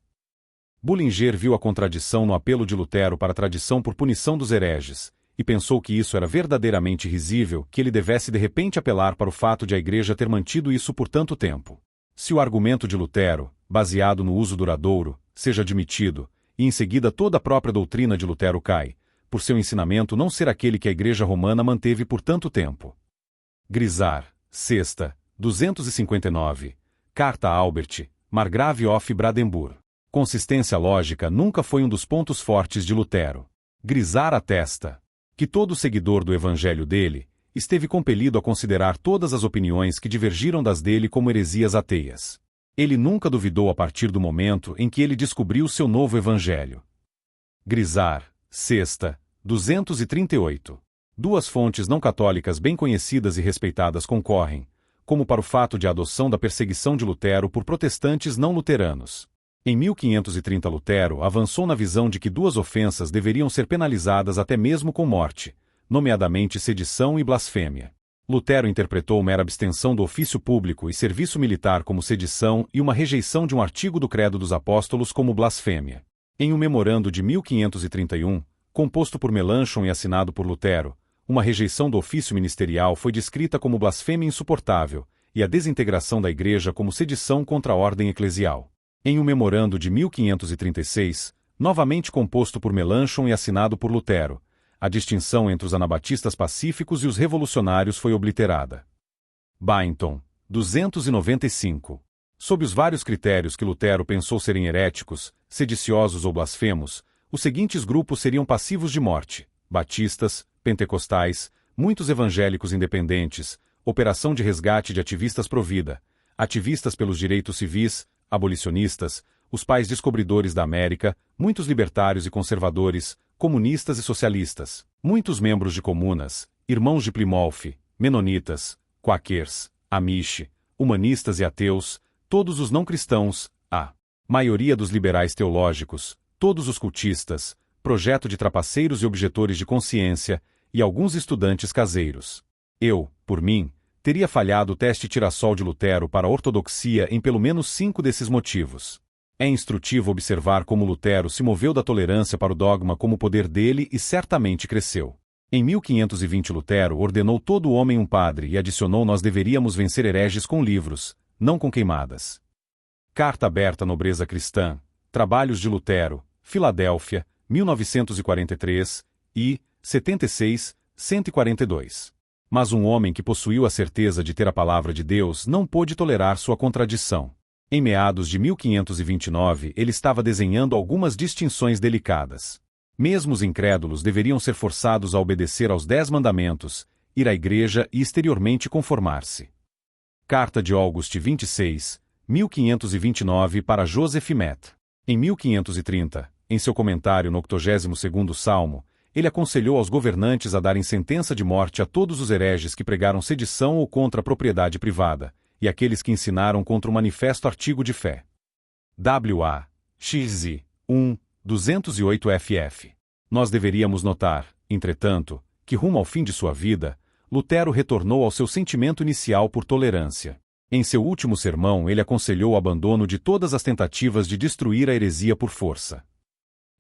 Bullinger viu a contradição no apelo de Lutero para a tradição por punição dos hereges, e pensou que isso era verdadeiramente risível, que ele devesse de repente apelar para o fato de a Igreja ter mantido isso por tanto tempo. Se o argumento de Lutero, baseado no uso duradouro, seja admitido, e em seguida toda a própria doutrina de Lutero cai, por seu ensinamento não ser aquele que a Igreja Romana manteve por tanto tempo. Grisar, Sexta, 259, Carta a Albert, Margrave of Brandenburg. Consistência lógica nunca foi um dos pontos fortes de Lutero. Grisar atesta que todo seguidor do evangelho dele esteve compelido a considerar todas as opiniões que divergiram das dele como heresias ateias. Ele nunca duvidou a partir do momento em que ele descobriu seu novo evangelho. Grisar, Sexta, 238. Duas fontes não católicas bem conhecidas e respeitadas concorrem, como para o fato de a adoção da perseguição de Lutero por protestantes não luteranos. Em 1530 Lutero avançou na visão de que duas ofensas deveriam ser penalizadas até mesmo com morte, nomeadamente sedição e blasfêmia. Lutero interpretou mera abstenção do ofício público e serviço militar como sedição e uma rejeição de um artigo do Credo dos Apóstolos como blasfêmia. Em um memorando de 1531, composto por Melanchthon e assinado por Lutero, uma rejeição do ofício ministerial foi descrita como blasfêmia insuportável, e a desintegração da Igreja como sedição contra a ordem eclesial. Em um memorando de 1536, novamente composto por Melanchthon e assinado por Lutero, a distinção entre os anabatistas pacíficos e os revolucionários foi obliterada. Byington, 295. Sob os vários critérios que Lutero pensou serem heréticos, sediciosos ou blasfemos, os seguintes grupos seriam passivos de morte: batistas, pentecostais, muitos evangélicos independentes, operação de resgate de ativistas pró-vida, ativistas pelos direitos civis, abolicionistas, os pais descobridores da América, muitos libertários e conservadores, comunistas e socialistas, muitos membros de comunas, irmãos de Plymouth, menonitas, quakers, amish, humanistas e ateus, todos os não cristãos, a maioria dos liberais teológicos, todos os cultistas, projeto de trapaceiros e objetores de consciência, e alguns estudantes caseiros. Eu, por mim, teria falhado o teste Tirassol de Lutero para a ortodoxia em pelo menos 5 desses motivos. É instrutivo observar como Lutero se moveu da tolerância para o dogma como poder dele e certamente cresceu. Em 1520 Lutero ordenou todo homem um padre e adicionou: nós deveríamos vencer hereges com livros, não com queimadas. Carta aberta à nobreza cristã, Trabalhos de Lutero, Filadélfia, 1943, e 76, 142. Mas um homem que possuiu a certeza de ter a palavra de Deus não pôde tolerar sua contradição. Em meados de 1529, ele estava desenhando algumas distinções delicadas. Mesmo os incrédulos deveriam ser forçados a obedecer aos 10 mandamentos, ir à igreja e exteriormente conformar-se. Carta de August 26, 1529 para Joseph Met. Em 1530, em seu comentário no 82º Salmo, ele aconselhou aos governantes a darem sentença de morte a todos os hereges que pregaram sedição ou contra a propriedade privada, e aqueles que ensinaram contra o manifesto artigo de fé. W.A. XZ. 1, 208 ff. Nós deveríamos notar, entretanto, que rumo ao fim de sua vida, Lutero retornou ao seu sentimento inicial por tolerância. Em seu último sermão ele aconselhou o abandono de todas as tentativas de destruir a heresia por força.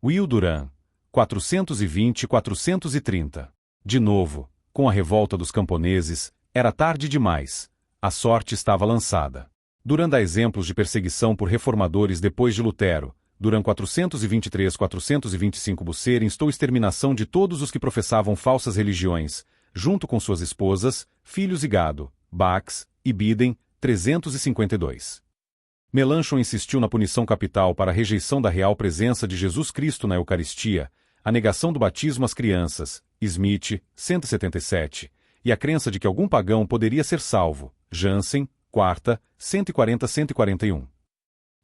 Will Durant, 420-430. De novo, com a revolta dos camponeses, era tarde demais, a sorte estava lançada. Durant há exemplos de perseguição por reformadores depois de Lutero. Durant 423-425 Busser instou exterminação de todos os que professavam falsas religiões, junto com suas esposas, filhos e gado, Bax e Biden, 352. Melanchthon insistiu na punição capital para a rejeição da real presença de Jesus Cristo na Eucaristia, a negação do batismo às crianças, Smith, 177, e a crença de que algum pagão poderia ser salvo, Jansen, 4ª, 140-141.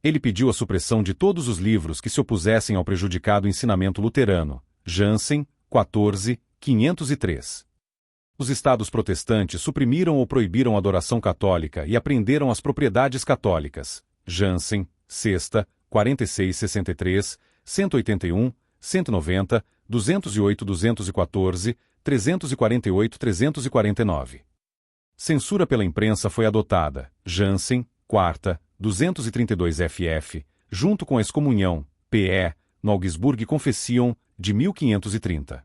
Ele pediu a supressão de todos os livros que se opusessem ao prejudicado ensinamento luterano, Jansen, 14, 503. Os estados protestantes suprimiram ou proibiram a adoração católica e apreenderam as propriedades católicas, Jansen, 6ª, 46-63, 181, 190, 208-214, 348-349. Censura pela imprensa foi adotada, Jansen, 4ª, 232 ff, junto com a excomunhão, P.E., no Augsburg Confession, de 1530.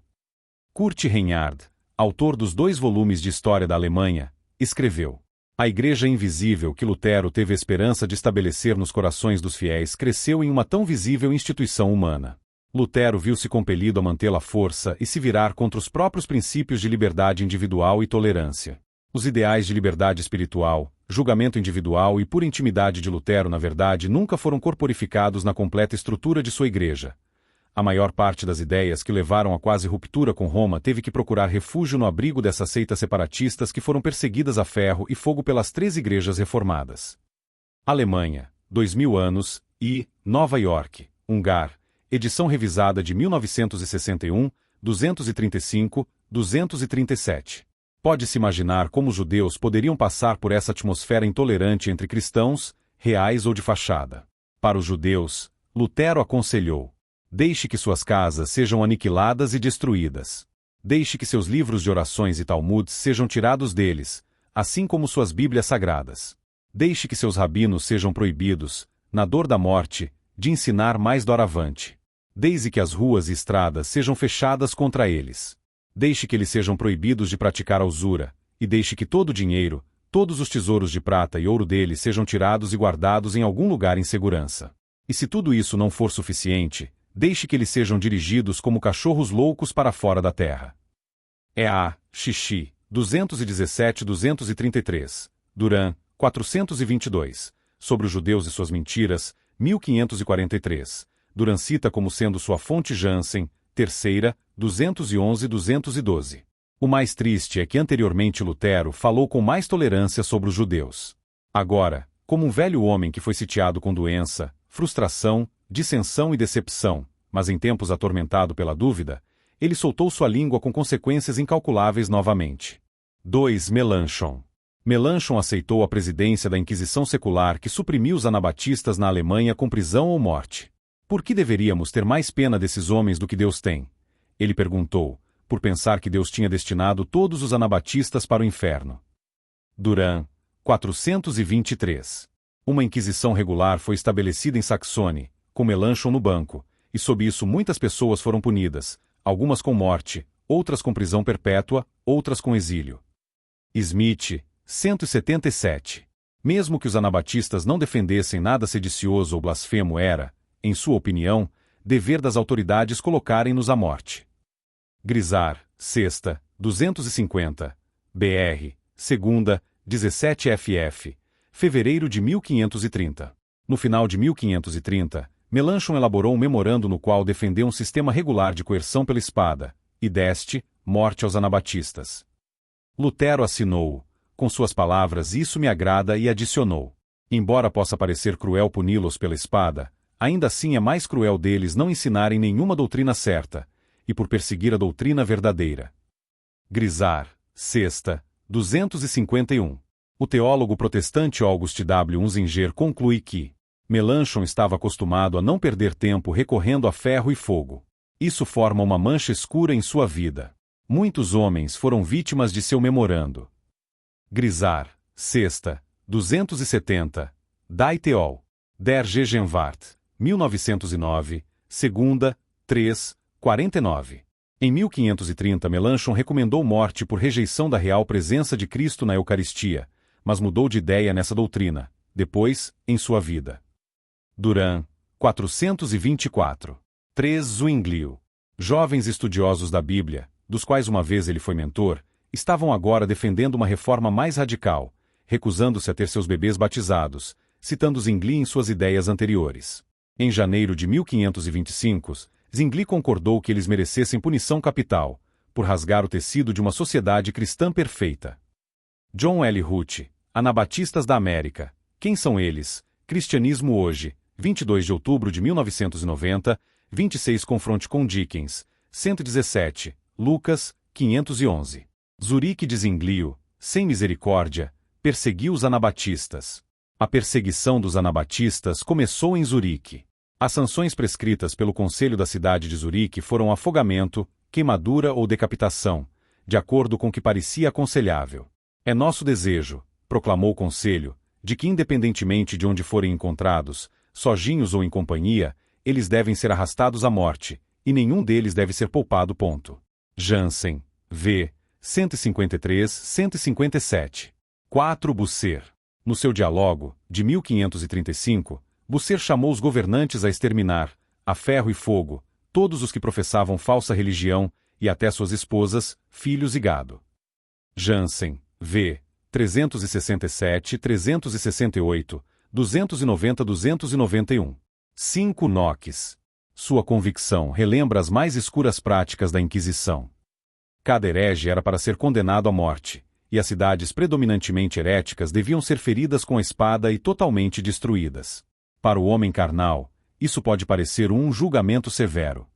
Kurt Reinhard, autor dos 2 volumes de História da Alemanha, escreveu: a Igreja invisível que Lutero teve esperança de estabelecer nos corações dos fiéis cresceu em uma tão visível instituição humana. Lutero viu-se compelido a mantê-la à força e se virar contra os próprios princípios de liberdade individual e tolerância. Os ideais de liberdade espiritual, julgamento individual e pura intimidade de Lutero, na verdade, nunca foram corporificados na completa estrutura de sua igreja. A maior parte das ideias que levaram à quase ruptura com Roma teve que procurar refúgio no abrigo dessas seitas separatistas que foram perseguidas a ferro e fogo pelas 3 igrejas reformadas. Alemanha, 2000 anos, e Nova York, Ungar, edição revisada de 1961, 235, 237. Pode-se imaginar como os judeus poderiam passar por essa atmosfera intolerante entre cristãos, reais ou de fachada. Para os judeus, Lutero aconselhou: deixe que suas casas sejam aniquiladas e destruídas. Deixe que seus livros de orações e talmuds sejam tirados deles, assim como suas bíblias sagradas. Deixe que seus rabinos sejam proibidos, na dor da morte, de ensinar mais doravante. Desde que as ruas e estradas sejam fechadas contra eles. Deixe que eles sejam proibidos de praticar a usura, e deixe que todo o dinheiro, todos os tesouros de prata e ouro deles sejam tirados e guardados em algum lugar em segurança. E se tudo isso não for suficiente, deixe que eles sejam dirigidos como cachorros loucos para fora da terra. Xixi, 217-233, Duran, 422, sobre os judeus e suas mentiras, 1543, Duran cita como sendo sua fonte Jansen, terceira, 211-212. O mais triste é que anteriormente Lutero falou com mais tolerância sobre os judeus. Agora, como um velho homem que foi sitiado com doença, frustração, dissensão e decepção, mas em tempos atormentado pela dúvida, ele soltou sua língua com consequências incalculáveis novamente. 2. Melanchthon. Melanchthon aceitou a presidência da Inquisição secular que suprimiu os anabatistas na Alemanha com prisão ou morte. Por que deveríamos ter mais pena desses homens do que Deus tem? Ele perguntou, por pensar que Deus tinha destinado todos os anabatistas para o inferno. Duran, 423. Uma inquisição regular foi estabelecida em Saxone, com Melanchthon no banco, e sob isso muitas pessoas foram punidas, algumas com morte, outras com prisão perpétua, outras com exílio. Smith, 177. Mesmo que os anabatistas não defendessem nada sedicioso ou blasfemo era, em sua opinião, dever das autoridades colocarem-nos à morte. Grisar, sexta, 250, BR, segunda, 17 ff, fevereiro de 1530. No final de 1530, Melanchthon elaborou um memorando no qual defendeu um sistema regular de coerção pela espada, e deste, morte aos anabatistas. Lutero assinou, com suas palavras isso me agrada e adicionou. Embora possa parecer cruel puni-los pela espada, ainda assim é mais cruel deles não ensinarem nenhuma doutrina certa, e por perseguir a doutrina verdadeira. Grisar, sexta, 251. O teólogo protestante August W. Unzinger conclui que Melanchthon estava acostumado a não perder tempo recorrendo a ferro e fogo. Isso forma uma mancha escura em sua vida. Muitos homens foram vítimas de seu memorando. Grisar, sexta, 270, Die Theol, der Gegenwart, 1909, segunda, 3, 49. Em 1530 Melanchthon recomendou morte por rejeição da real presença de Cristo na Eucaristia, mas mudou de ideia nessa doutrina, depois, em sua vida. Duran, 424. 3. Zwinglio. Jovens estudiosos da Bíblia, dos quais uma vez ele foi mentor, estavam agora defendendo uma reforma mais radical, recusando-se a ter seus bebês batizados, citando Zwingli em suas ideias anteriores. Em janeiro de 1525, Zwingli concordou que eles merecessem punição capital, por rasgar o tecido de uma sociedade cristã perfeita. John L. Root, Anabatistas da América. Quem são eles? Cristianismo hoje, 22 de outubro de 1990, 26 Confronte com Dickens, 117, Lucas, 511. Zurique de Zwinglio, sem misericórdia, perseguiu os anabatistas. A perseguição dos anabatistas começou em Zurique. As sanções prescritas pelo Conselho da cidade de Zurique foram afogamento, queimadura ou decapitação, de acordo com o que parecia aconselhável. É nosso desejo, proclamou o Conselho, de que independentemente de onde forem encontrados, sozinhos ou em companhia, eles devem ser arrastados à morte, e nenhum deles deve ser poupado. Jansen, v. 153-157. 4. Busser. No seu diálogo, de 1535, Busser chamou os governantes a exterminar, a ferro e fogo, todos os que professavam falsa religião, e até suas esposas, filhos e gado. Jansen, v. 367-368, 290-291. 5. Knox. Sua convicção relembra as mais escuras práticas da Inquisição. Cada herege era para ser condenado à morte, e as cidades predominantemente heréticas deviam ser feridas com a espada e totalmente destruídas. Para o homem carnal, isso pode parecer um julgamento severo.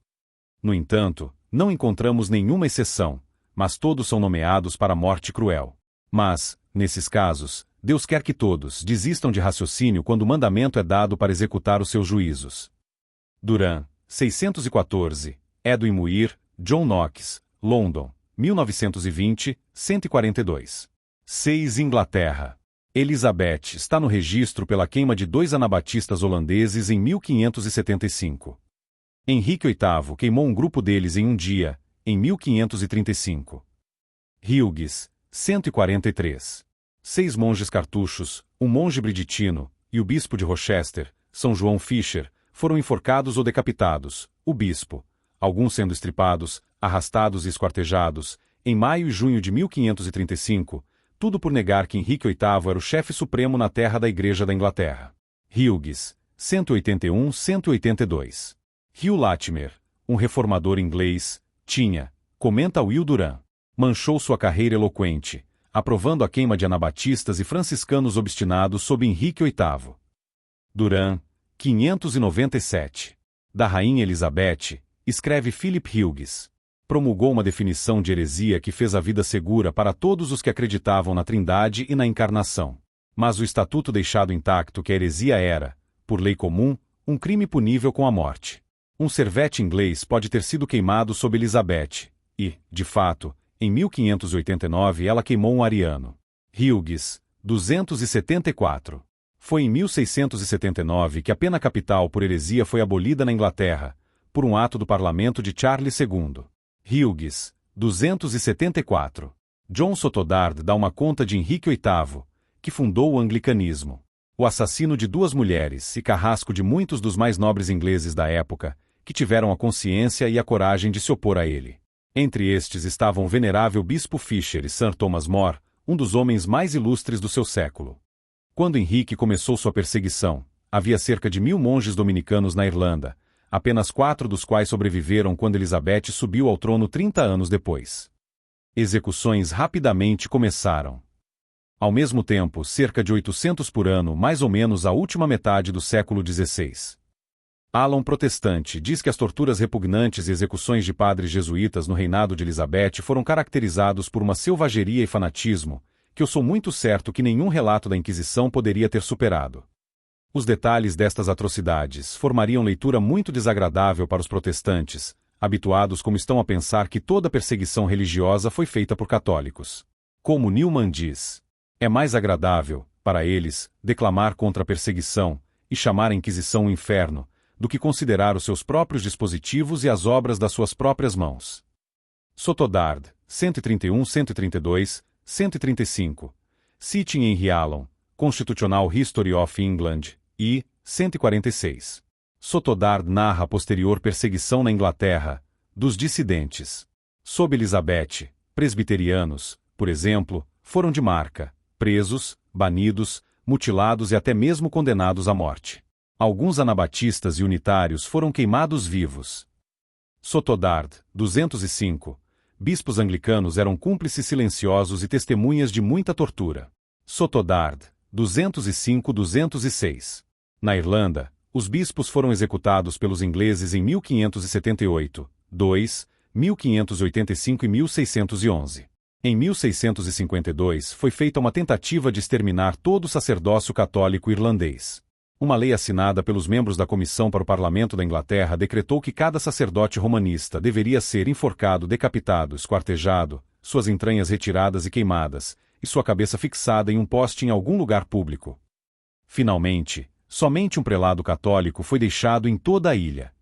No entanto, não encontramos nenhuma exceção, mas todos são nomeados para a morte cruel. Mas, nesses casos, Deus quer que todos desistam de raciocínio quando o mandamento é dado para executar os seus juízos. Duran, 614, Edwin Muir, John Knox, London, 1920, 142. 6. Inglaterra. Elizabeth está no registro pela queima de 2 anabatistas holandeses em 1575. Henrique VIII queimou um grupo deles em um dia, em 1535. Hughes, 143. 6 monges cartuchos, um monge briditino, e o bispo de Rochester, São João Fisher, foram enforcados ou decapitados, o bispo, alguns sendo estripados, arrastados e esquartejados, em maio e junho de 1535, tudo por negar que Henrique VIII era o chefe supremo na terra da Igreja da Inglaterra. Hughes, 181-182. Hugh Latimer, um reformador inglês, tinha, comenta Will Durant, manchou sua carreira eloquente, aprovando a queima de anabatistas e franciscanos obstinados sob Henrique VIII. Durant, 597. Da Rainha Elizabeth, escreve Philip Hughes. Promulgou uma definição de heresia que fez a vida segura para todos os que acreditavam na Trindade e na Encarnação. Mas o estatuto deixado intacto que a heresia era, por lei comum, um crime punível com a morte. Um servete inglês pode ter sido queimado sob Elizabeth, e, de fato, em 1589 ela queimou um ariano. Hughes, 274. Foi em 1679 que a pena capital por heresia foi abolida na Inglaterra, por um ato do parlamento de Charles II. Hughes, 274. John Sotodard dá uma conta de Henrique VIII, que fundou o anglicanismo. O assassino de 2 mulheres e carrasco de muitos dos mais nobres ingleses da época, que tiveram a consciência e a coragem de se opor a ele. Entre estes estavam o venerável Bispo Fisher e Sir Thomas More, um dos homens mais ilustres do seu século. Quando Henrique começou sua perseguição, havia cerca de 1000 monges dominicanos na Irlanda, apenas 4 dos quais sobreviveram quando Elizabeth subiu ao trono 30 anos depois. Execuções rapidamente começaram. Ao mesmo tempo, cerca de 800 por ano, mais ou menos a última metade do século XVI. Alan Protestante diz que as torturas repugnantes e execuções de padres jesuítas no reinado de Elizabeth foram caracterizados por uma selvageria e fanatismo, que eu sou muito certo que nenhum relato da Inquisição poderia ter superado. Os detalhes destas atrocidades formariam leitura muito desagradável para os protestantes, habituados como estão a pensar que toda perseguição religiosa foi feita por católicos. Como Newman diz, é mais agradável, para eles, declamar contra a perseguição e chamar a Inquisição o inferno, do que considerar os seus próprios dispositivos e as obras das suas próprias mãos. Sotodard, 131, 132, 135. Sitting Henry Allen, Constitutional History of England, I, 146. Sotodard narra a posterior perseguição na Inglaterra, dos dissidentes. Sob Elizabeth, presbiterianos, por exemplo, foram de marca, presos, banidos, mutilados e até mesmo condenados à morte. Alguns anabatistas e unitários foram queimados vivos. Sotodard, 205. Bispos anglicanos eram cúmplices silenciosos e testemunhas de muita tortura. Sotodard, 205-206. Na Irlanda, os bispos foram executados pelos ingleses em 1578, 2, 1585 e 1611. Em 1652 foi feita uma tentativa de exterminar todo o sacerdócio católico irlandês. Uma lei assinada pelos membros da Comissão para o Parlamento da Inglaterra decretou que cada sacerdote romanista deveria ser enforcado, decapitado, esquartejado, suas entranhas retiradas e queimadas, e sua cabeça fixada em um poste em algum lugar público. Finalmente, somente um prelado católico foi deixado em toda a ilha.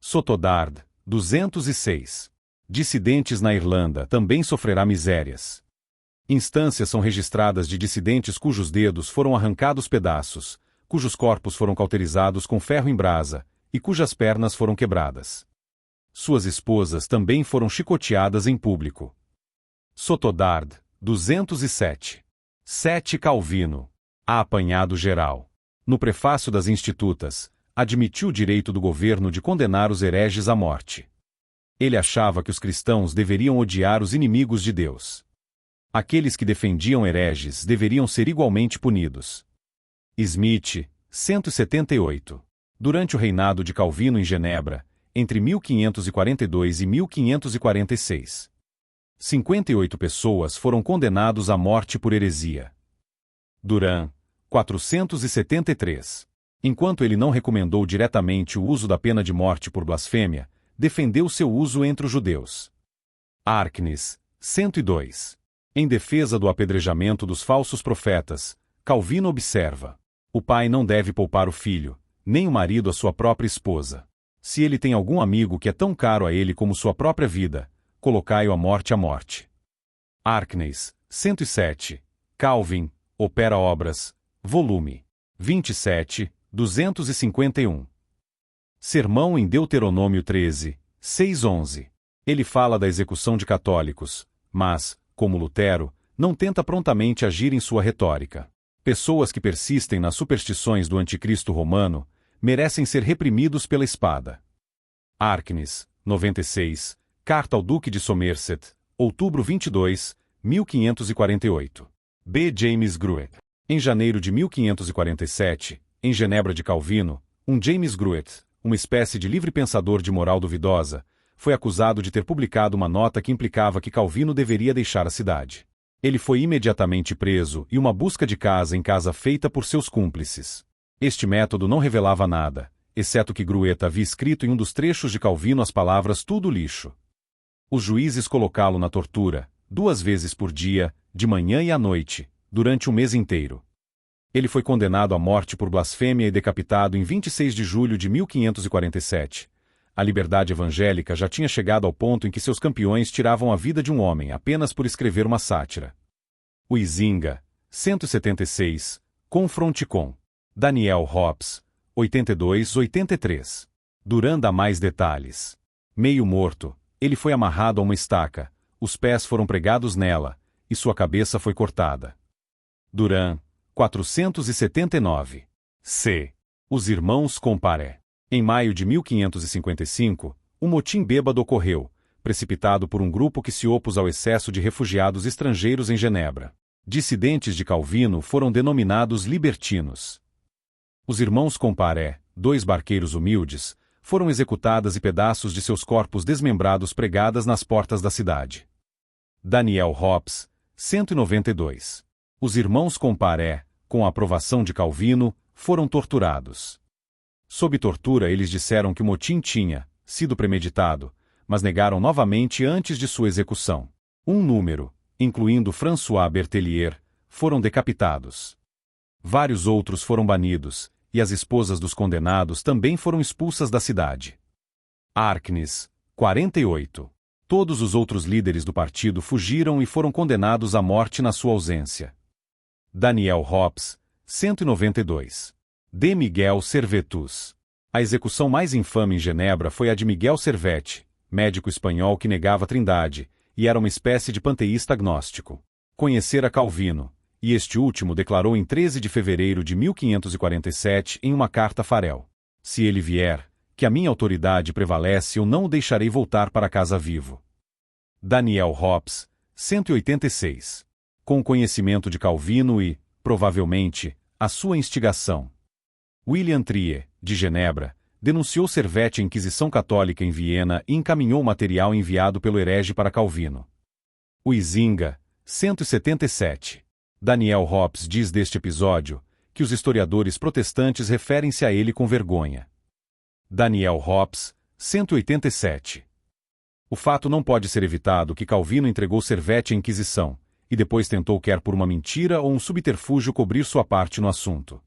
Sotodard, 206. Dissidentes na Irlanda também sofrerá misérias. Instâncias são registradas de dissidentes cujos dedos foram arrancados pedaços, cujos corpos foram cauterizados com ferro em brasa, e cujas pernas foram quebradas. Suas esposas também foram chicoteadas em público. Sotodard, 207. 7. Calvino. A apanhado geral. No prefácio das Institutas, admitiu o direito do governo de condenar os hereges à morte. Ele achava que os cristãos deveriam odiar os inimigos de Deus. Aqueles que defendiam hereges deveriam ser igualmente punidos. Smith, 178. Durante o reinado de Calvino em Genebra, entre 1542 e 1546. 58 pessoas foram condenados à morte por heresia. Durant, 473. Enquanto ele não recomendou diretamente o uso da pena de morte por blasfêmia, defendeu seu uso entre os judeus. Arquines, 102. Em defesa do apedrejamento dos falsos profetas, Calvino observa: o pai não deve poupar o filho, nem o marido a sua própria esposa. Se ele tem algum amigo que é tão caro a ele como sua própria vida, colocai-o à morte. Arquines, 107. Calvin, Opera Obras, volume 27, 251. Sermão em Deuteronômio 13, 6-11. Ele fala da execução de católicos, mas, como Lutero, não tenta prontamente agir em sua retórica. Pessoas que persistem nas superstições do anticristo romano merecem ser reprimidos pela espada. Arquines, 96. Carta ao Duque de Somerset, outubro 22, 1548. B. James Gruet. Em janeiro de 1547, em Genebra de Calvino, um James Gruet, uma espécie de livre-pensador de moral duvidosa, foi acusado de ter publicado uma nota que implicava que Calvino deveria deixar a cidade. Ele foi imediatamente preso e uma busca de casa em casa feita por seus cúmplices. Este método não revelava nada, exceto que Gruet havia escrito em um dos trechos de Calvino as palavras tudo lixo. Os juízes colocá-lo na tortura, 2 vezes por dia, de manhã e à noite, durante um mês inteiro. Ele foi condenado à morte por blasfêmia e decapitado em 26 de julho de 1547. A liberdade evangélica já tinha chegado ao ponto em que seus campeões tiravam a vida de um homem apenas por escrever uma sátira. Huizinga, 176, confronte com Daniel Hobbes, 82-83. Durand dá mais detalhes. Meio morto, ele foi amarrado a uma estaca, os pés foram pregados nela, e sua cabeça foi cortada. Durand, 479. C. Os irmãos Comparé. Em maio de 1555, um motim bêbado ocorreu, precipitado por um grupo que se opôs ao excesso de refugiados estrangeiros em Genebra. Dissidentes de Calvino foram denominados libertinos. Os irmãos Comparé, 2 barqueiros humildes, foram executadas e pedaços de seus corpos desmembrados pregadas nas portas da cidade. Daniel Hobbes, 192. Os irmãos Comparé, com a aprovação de Calvino, foram torturados. Sob tortura eles disseram que o motim tinha sido premeditado, mas negaram novamente antes de sua execução. Um número, incluindo François Berthelier, foram decapitados. Vários outros foram banidos, e as esposas dos condenados também foram expulsas da cidade. Arquines, 48. Todos os outros líderes do partido fugiram e foram condenados à morte na sua ausência. Daniel Hobbes, 192. De Miguel Servetus. A execução mais infame em Genebra foi a de Miguel Servet, médico espanhol que negava a Trindade, e era uma espécie de panteísta agnóstico. Conhecera Calvino, e este último declarou em 13 de fevereiro de 1547 em uma carta a Farel: se ele vier, que a minha autoridade prevalece, eu não o deixarei voltar para casa vivo. Daniel Hobbes, 186. Com o conhecimento de Calvino e, provavelmente, a sua instigação, William Trier, de Genebra, denunciou Servet à Inquisição Católica em Viena e encaminhou o material enviado pelo herege para Calvino. Huizinga, 177. Daniel Hobbes diz deste episódio que os historiadores protestantes referem-se a ele com vergonha. Daniel Hobbes, 187. O fato não pode ser evitado que Calvino entregou Servet à Inquisição, e depois tentou quer por uma mentira ou um subterfúgio cobrir sua parte no assunto.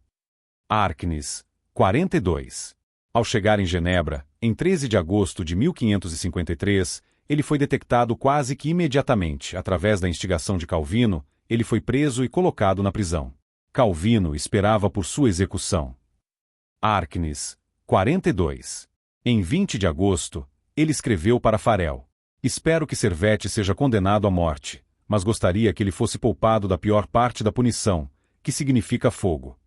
Arquines, 42. Ao chegar em Genebra, em 13 de agosto de 1553, ele foi detectado quase que imediatamente. Através da instigação de Calvino, ele foi preso e colocado na prisão. Calvino esperava por sua execução. Arquines, 42. Em 20 de agosto, ele escreveu para Farel: espero que Servet seja condenado à morte, mas gostaria que ele fosse poupado da pior parte da punição, que significa fogo.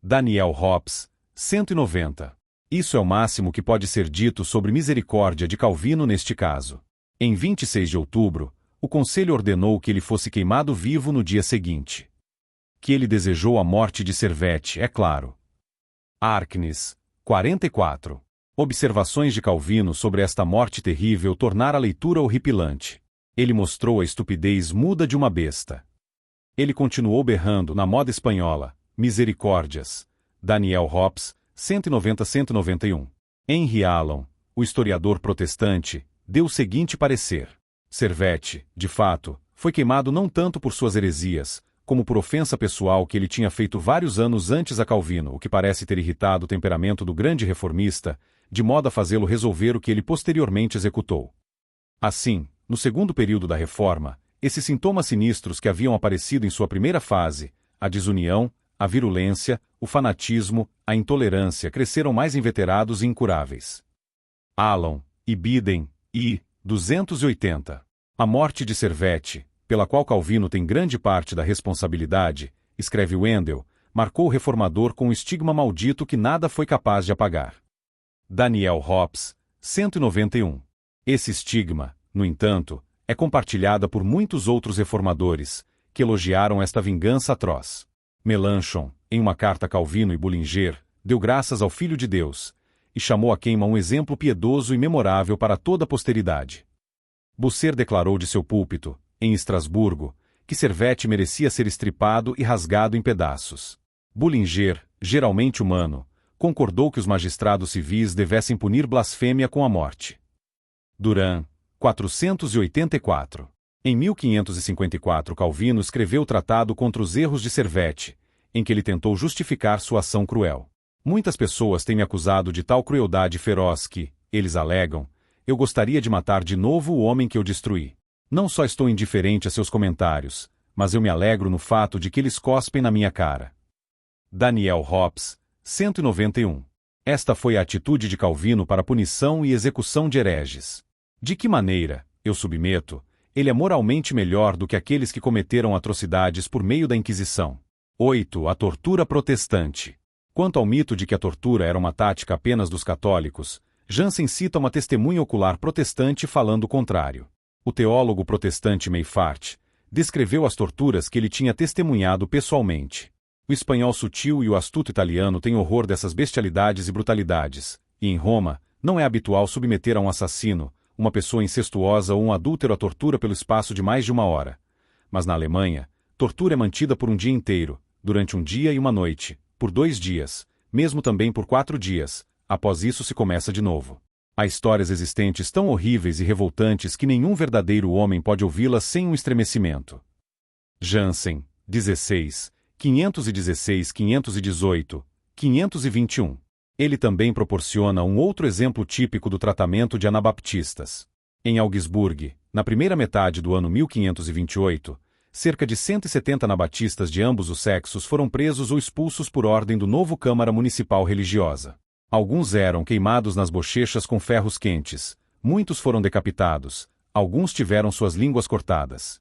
Daniel Hobbes, 190. Isso é o máximo que pode ser dito sobre misericórdia de Calvino neste caso. Em 26 de outubro, o conselho ordenou que ele fosse queimado vivo no dia seguinte. Que ele desejou a morte de Servet, é claro. Arquines, 44. Observações de Calvino sobre esta morte terrível tornaram a leitura horripilante. Ele mostrou a estupidez muda de uma besta. Ele continuou berrando na moda espanhola: misericórdias. Daniel Hobbes, 190-191. Henry Allen, o historiador protestante, deu o seguinte parecer: Servete, de fato, foi queimado não tanto por suas heresias, como por ofensa pessoal que ele tinha feito vários anos antes a Calvino, o que parece ter irritado o temperamento do grande reformista, de modo a fazê-lo resolver o que ele posteriormente executou. Assim, no segundo período da Reforma, esses sintomas sinistros que haviam aparecido em sua primeira fase, a desunião, a virulência, o fanatismo, a intolerância, cresceram mais inveterados e incuráveis. Allan, e Biden, I. 280. A morte de Servete, pela qual Calvino tem grande parte da responsabilidade, escreve Wendell, marcou o reformador com um estigma maldito que nada foi capaz de apagar. Daniel Hobbes, 191. Esse estigma, no entanto, é compartilhada por muitos outros reformadores, que elogiaram esta vingança atroz. Melanchthon, em uma carta a Calvino e Bullinger, deu graças ao Filho de Deus, e chamou a queima um exemplo piedoso e memorável para toda a posteridade. Bucer declarou de seu púlpito, em Estrasburgo, que Servete merecia ser estripado e rasgado em pedaços. Bullinger, geralmente humano, concordou que os magistrados civis devessem punir blasfêmia com a morte. Durand, 484. Em 1554 Calvino escreveu o Tratado contra os erros de Servete, em que ele tentou justificar sua ação cruel. Muitas pessoas têm me acusado de tal crueldade feroz que, eles alegam, eu gostaria de matar de novo o homem que eu destruí. Não só estou indiferente a seus comentários, mas eu me alegro no fato de que eles cospem na minha cara. Daniel Hobbes, 191. Esta foi a atitude de Calvino para a punição e execução de hereges. De que maneira, eu submeto, ele é moralmente melhor do que aqueles que cometeram atrocidades por meio da Inquisição. 8. A tortura protestante. Quanto ao mito de que a tortura era uma tática apenas dos católicos, Jansen cita uma testemunha ocular protestante falando o contrário. O teólogo protestante Meifart descreveu as torturas que ele tinha testemunhado pessoalmente. O espanhol sutil e o astuto italiano têm horror dessas bestialidades e brutalidades, e em Roma, não é habitual submeter a um assassino, uma pessoa incestuosa ou um adúltero à tortura pelo espaço de mais de 1 hora. Mas na Alemanha, tortura é mantida por um dia inteiro, durante um dia e uma noite, por 2 dias, mesmo também por 4 dias, após isso se começa de novo. Há histórias existentes tão horríveis e revoltantes que nenhum verdadeiro homem pode ouvi-las sem um estremecimento. Jansen, 16, 516, 518, 521. Ele também proporciona um outro exemplo típico do tratamento de anabaptistas. Em Augsburg, na primeira metade do ano 1528, cerca de 170 anabatistas de ambos os sexos foram presos ou expulsos por ordem do novo Câmara Municipal Religiosa. Alguns eram queimados nas bochechas com ferros quentes, muitos foram decapitados, alguns tiveram suas línguas cortadas.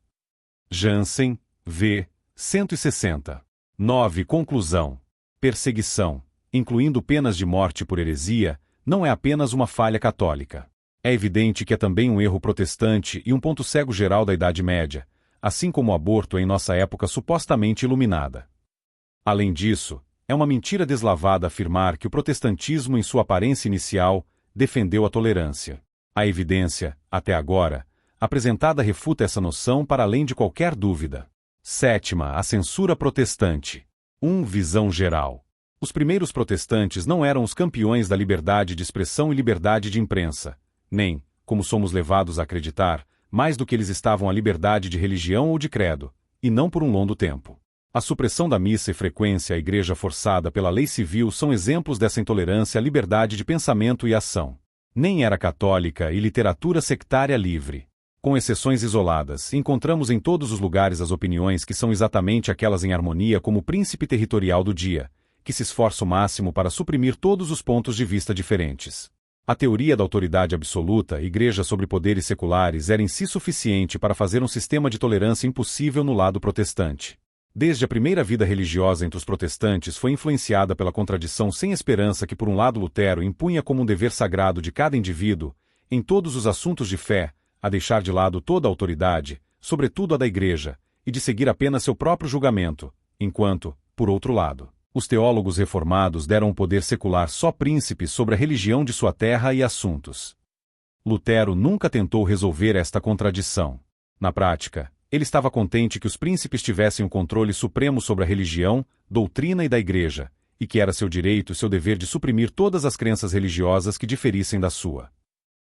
Jansen, v. 160. 9. Conclusão. Perseguição, incluindo penas de morte por heresia, não é apenas uma falha católica. É evidente que é também um erro protestante e um ponto cego geral da Idade Média, assim como o aborto em nossa época supostamente iluminada. Além disso, é uma mentira deslavada afirmar que o protestantismo em sua aparência inicial defendeu a tolerância. A evidência, até agora, apresentada refuta essa noção para além de qualquer dúvida. 7. A censura protestante. 1. Visão geral. Os primeiros protestantes não eram os campeões da liberdade de expressão e liberdade de imprensa, nem, como somos levados a acreditar, mais do que eles estavam a liberdade de religião ou de credo, e não por um longo tempo. A supressão da missa e frequência à igreja forçada pela lei civil são exemplos dessa intolerância à liberdade de pensamento e ação. Nem era católica e literatura sectária livre. Com exceções isoladas, encontramos em todos os lugares as opiniões que são exatamente aquelas em harmonia como o príncipe territorial do dia, que se esforça o máximo para suprimir todos os pontos de vista diferentes. A teoria da autoridade absoluta, igreja sobre poderes seculares, era em si suficiente para fazer um sistema de tolerância impossível no lado protestante. Desde a primeira vida religiosa entre os protestantes foi influenciada pela contradição sem esperança que por um lado Lutero impunha como um dever sagrado de cada indivíduo, em todos os assuntos de fé, a deixar de lado toda a autoridade, sobretudo a da igreja, e de seguir apenas seu próprio julgamento, enquanto, por outro lado, os teólogos reformados deram um poder secular só príncipe sobre a religião de sua terra e assuntos. Lutero nunca tentou resolver esta contradição. Na prática, ele estava contente que os príncipes tivessem o controle supremo sobre a religião, doutrina e da igreja, e que era seu direito e seu dever de suprimir todas as crenças religiosas que diferissem da sua.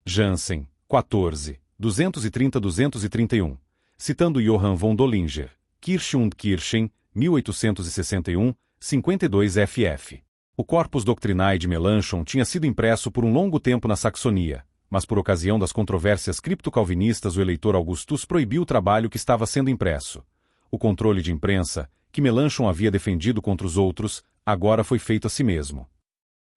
Jansen, 14, 230-231, citando Johann von Dollinger, Kirche und Kirchen, 1861, 52 ff. O Corpus Doctrinae de Melanchthon tinha sido impresso por um longo tempo na Saxonia, mas por ocasião das controvérsias cripto-calvinistas o eleitor Augustus proibiu o trabalho que estava sendo impresso. O controle de imprensa, que Melanchthon havia defendido contra os outros, agora foi feito a si mesmo.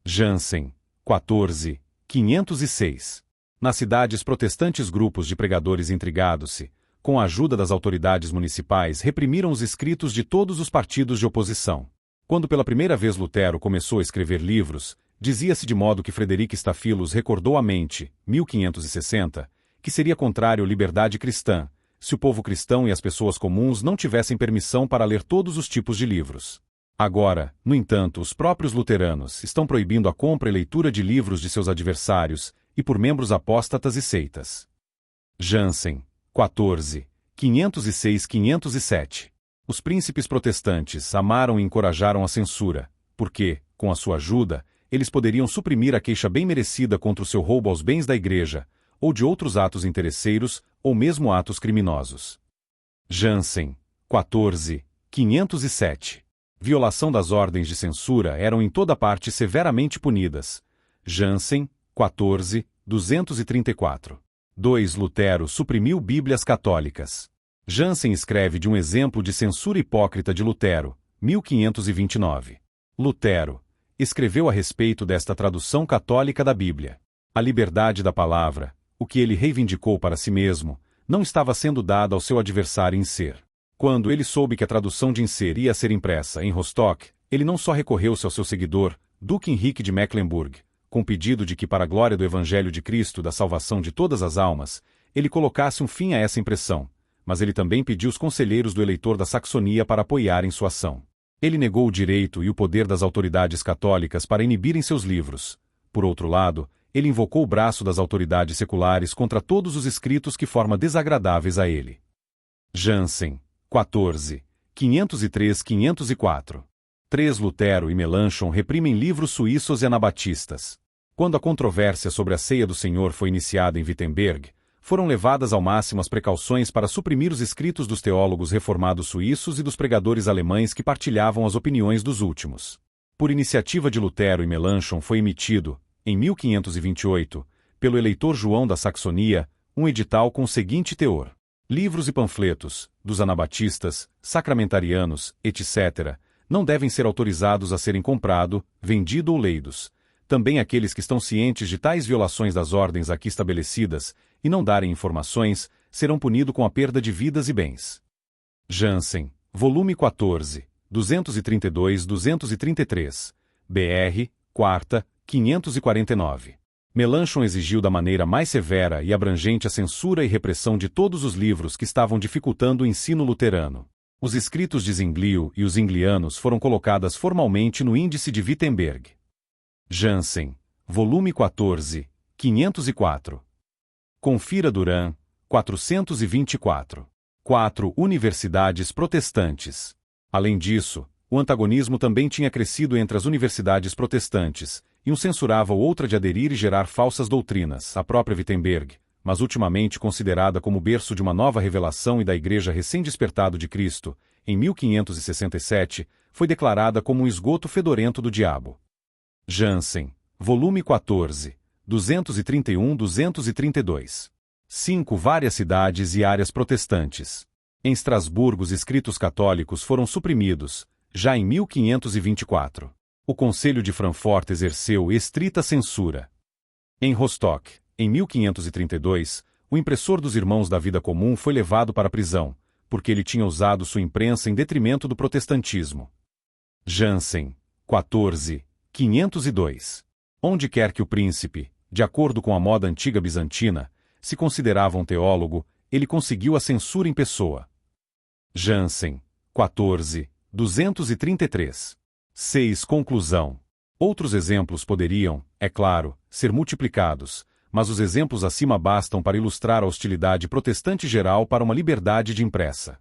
Jansen, 14, 506. Nas cidades protestantes grupos de pregadores intrigados-se, com a ajuda das autoridades municipais reprimiram os escritos de todos os partidos de oposição. Quando pela primeira vez Lutero começou a escrever livros, dizia-se de modo que Frederic Staphylos recordou à mente, 1560, que seria contrário à liberdade cristã, se o povo cristão e as pessoas comuns não tivessem permissão para ler todos os tipos de livros. Agora, no entanto, os próprios luteranos estão proibindo a compra e leitura de livros de seus adversários e por membros apóstatas e seitas. Jansen, 14, 506-507. Os príncipes protestantes amaram e encorajaram a censura, porque, com a sua ajuda, eles poderiam suprimir a queixa bem merecida contra o seu roubo aos bens da Igreja, ou de outros atos interesseiros, ou mesmo atos criminosos. Jansen, 14, 507. Violação das ordens de censura eram em toda parte severamente punidas. Jansen, 14, 234. 2. Lutero suprimiu Bíblias católicas. Jansen escreve de um exemplo de censura hipócrita de Lutero, 1529. Lutero escreveu a respeito desta tradução católica da Bíblia. A liberdade da palavra, o que ele reivindicou para si mesmo, não estava sendo dada ao seu adversário Inser. Quando ele soube que a tradução de Inser ia ser impressa em Rostock, ele não só recorreu-se ao seu seguidor, Duque Henrique de Mecklenburg, com pedido de que, para a glória do Evangelho de Cristo da salvação de todas as almas, ele colocasse um fim a essa impressão, mas ele também pediu os conselheiros do eleitor da Saxonia para apoiarem sua ação. Ele negou o direito e o poder das autoridades católicas para inibirem seus livros. Por outro lado, ele invocou o braço das autoridades seculares contra todos os escritos que forma desagradáveis a ele. Jansen, 14, 503-504. 3. Lutero e Melanchthon reprimem livros suíços e anabatistas. Quando a controvérsia sobre a ceia do Senhor foi iniciada em Wittenberg, foram levadas ao máximo as precauções para suprimir os escritos dos teólogos reformados suíços e dos pregadores alemães que partilhavam as opiniões dos últimos. Por iniciativa de Lutero e Melanchthon foi emitido, em 1528, pelo eleitor João da Saxonia, um edital com o seguinte teor: livros e panfletos, dos anabatistas, sacramentarianos, etc., não devem ser autorizados a serem comprado, vendido ou leidos. Também aqueles que estão cientes de tais violações das ordens aqui estabelecidas e não darem informações, serão punidos com a perda de vidas e bens. Jansen, volume 14, 232-233, BR, 4ª, 549. Melanchthon exigiu da maneira mais severa e abrangente a censura e repressão de todos os livros que estavam dificultando o ensino luterano. Os escritos de Zwinglio e os Zwinglianos foram colocadas formalmente no Índice de Wittenberg. Jansen, volume 14, 504. Confira Duran, 424. 4. Universidades protestantes. Além disso, o antagonismo também tinha crescido entre as universidades protestantes, e um censurava o outra de aderir e gerar falsas doutrinas, a própria Wittenberg, mas ultimamente considerada como berço de uma nova revelação e da Igreja recém-despertado de Cristo, em 1567, foi declarada como um esgoto fedorento do diabo. Jansen, volume 14, 231-232. 5. Várias cidades e áreas protestantes. Em Estrasburgo os escritos católicos foram suprimidos, já em 1524. O Conselho de Frankfurt exerceu estrita censura. Em Rostock, em 1532, o impressor dos Irmãos da Vida Comum foi levado para a prisão, porque ele tinha usado sua imprensa em detrimento do protestantismo. Jansen, 14, 502. Onde quer que o príncipe, de acordo com a moda antiga bizantina, se considerava um teólogo, ele conseguiu a censura em pessoa. Jansen, 14, 233. 6. Conclusão. Outros exemplos poderiam, é claro, ser multiplicados, mas os exemplos acima bastam para ilustrar a hostilidade protestante geral para uma liberdade de impressa.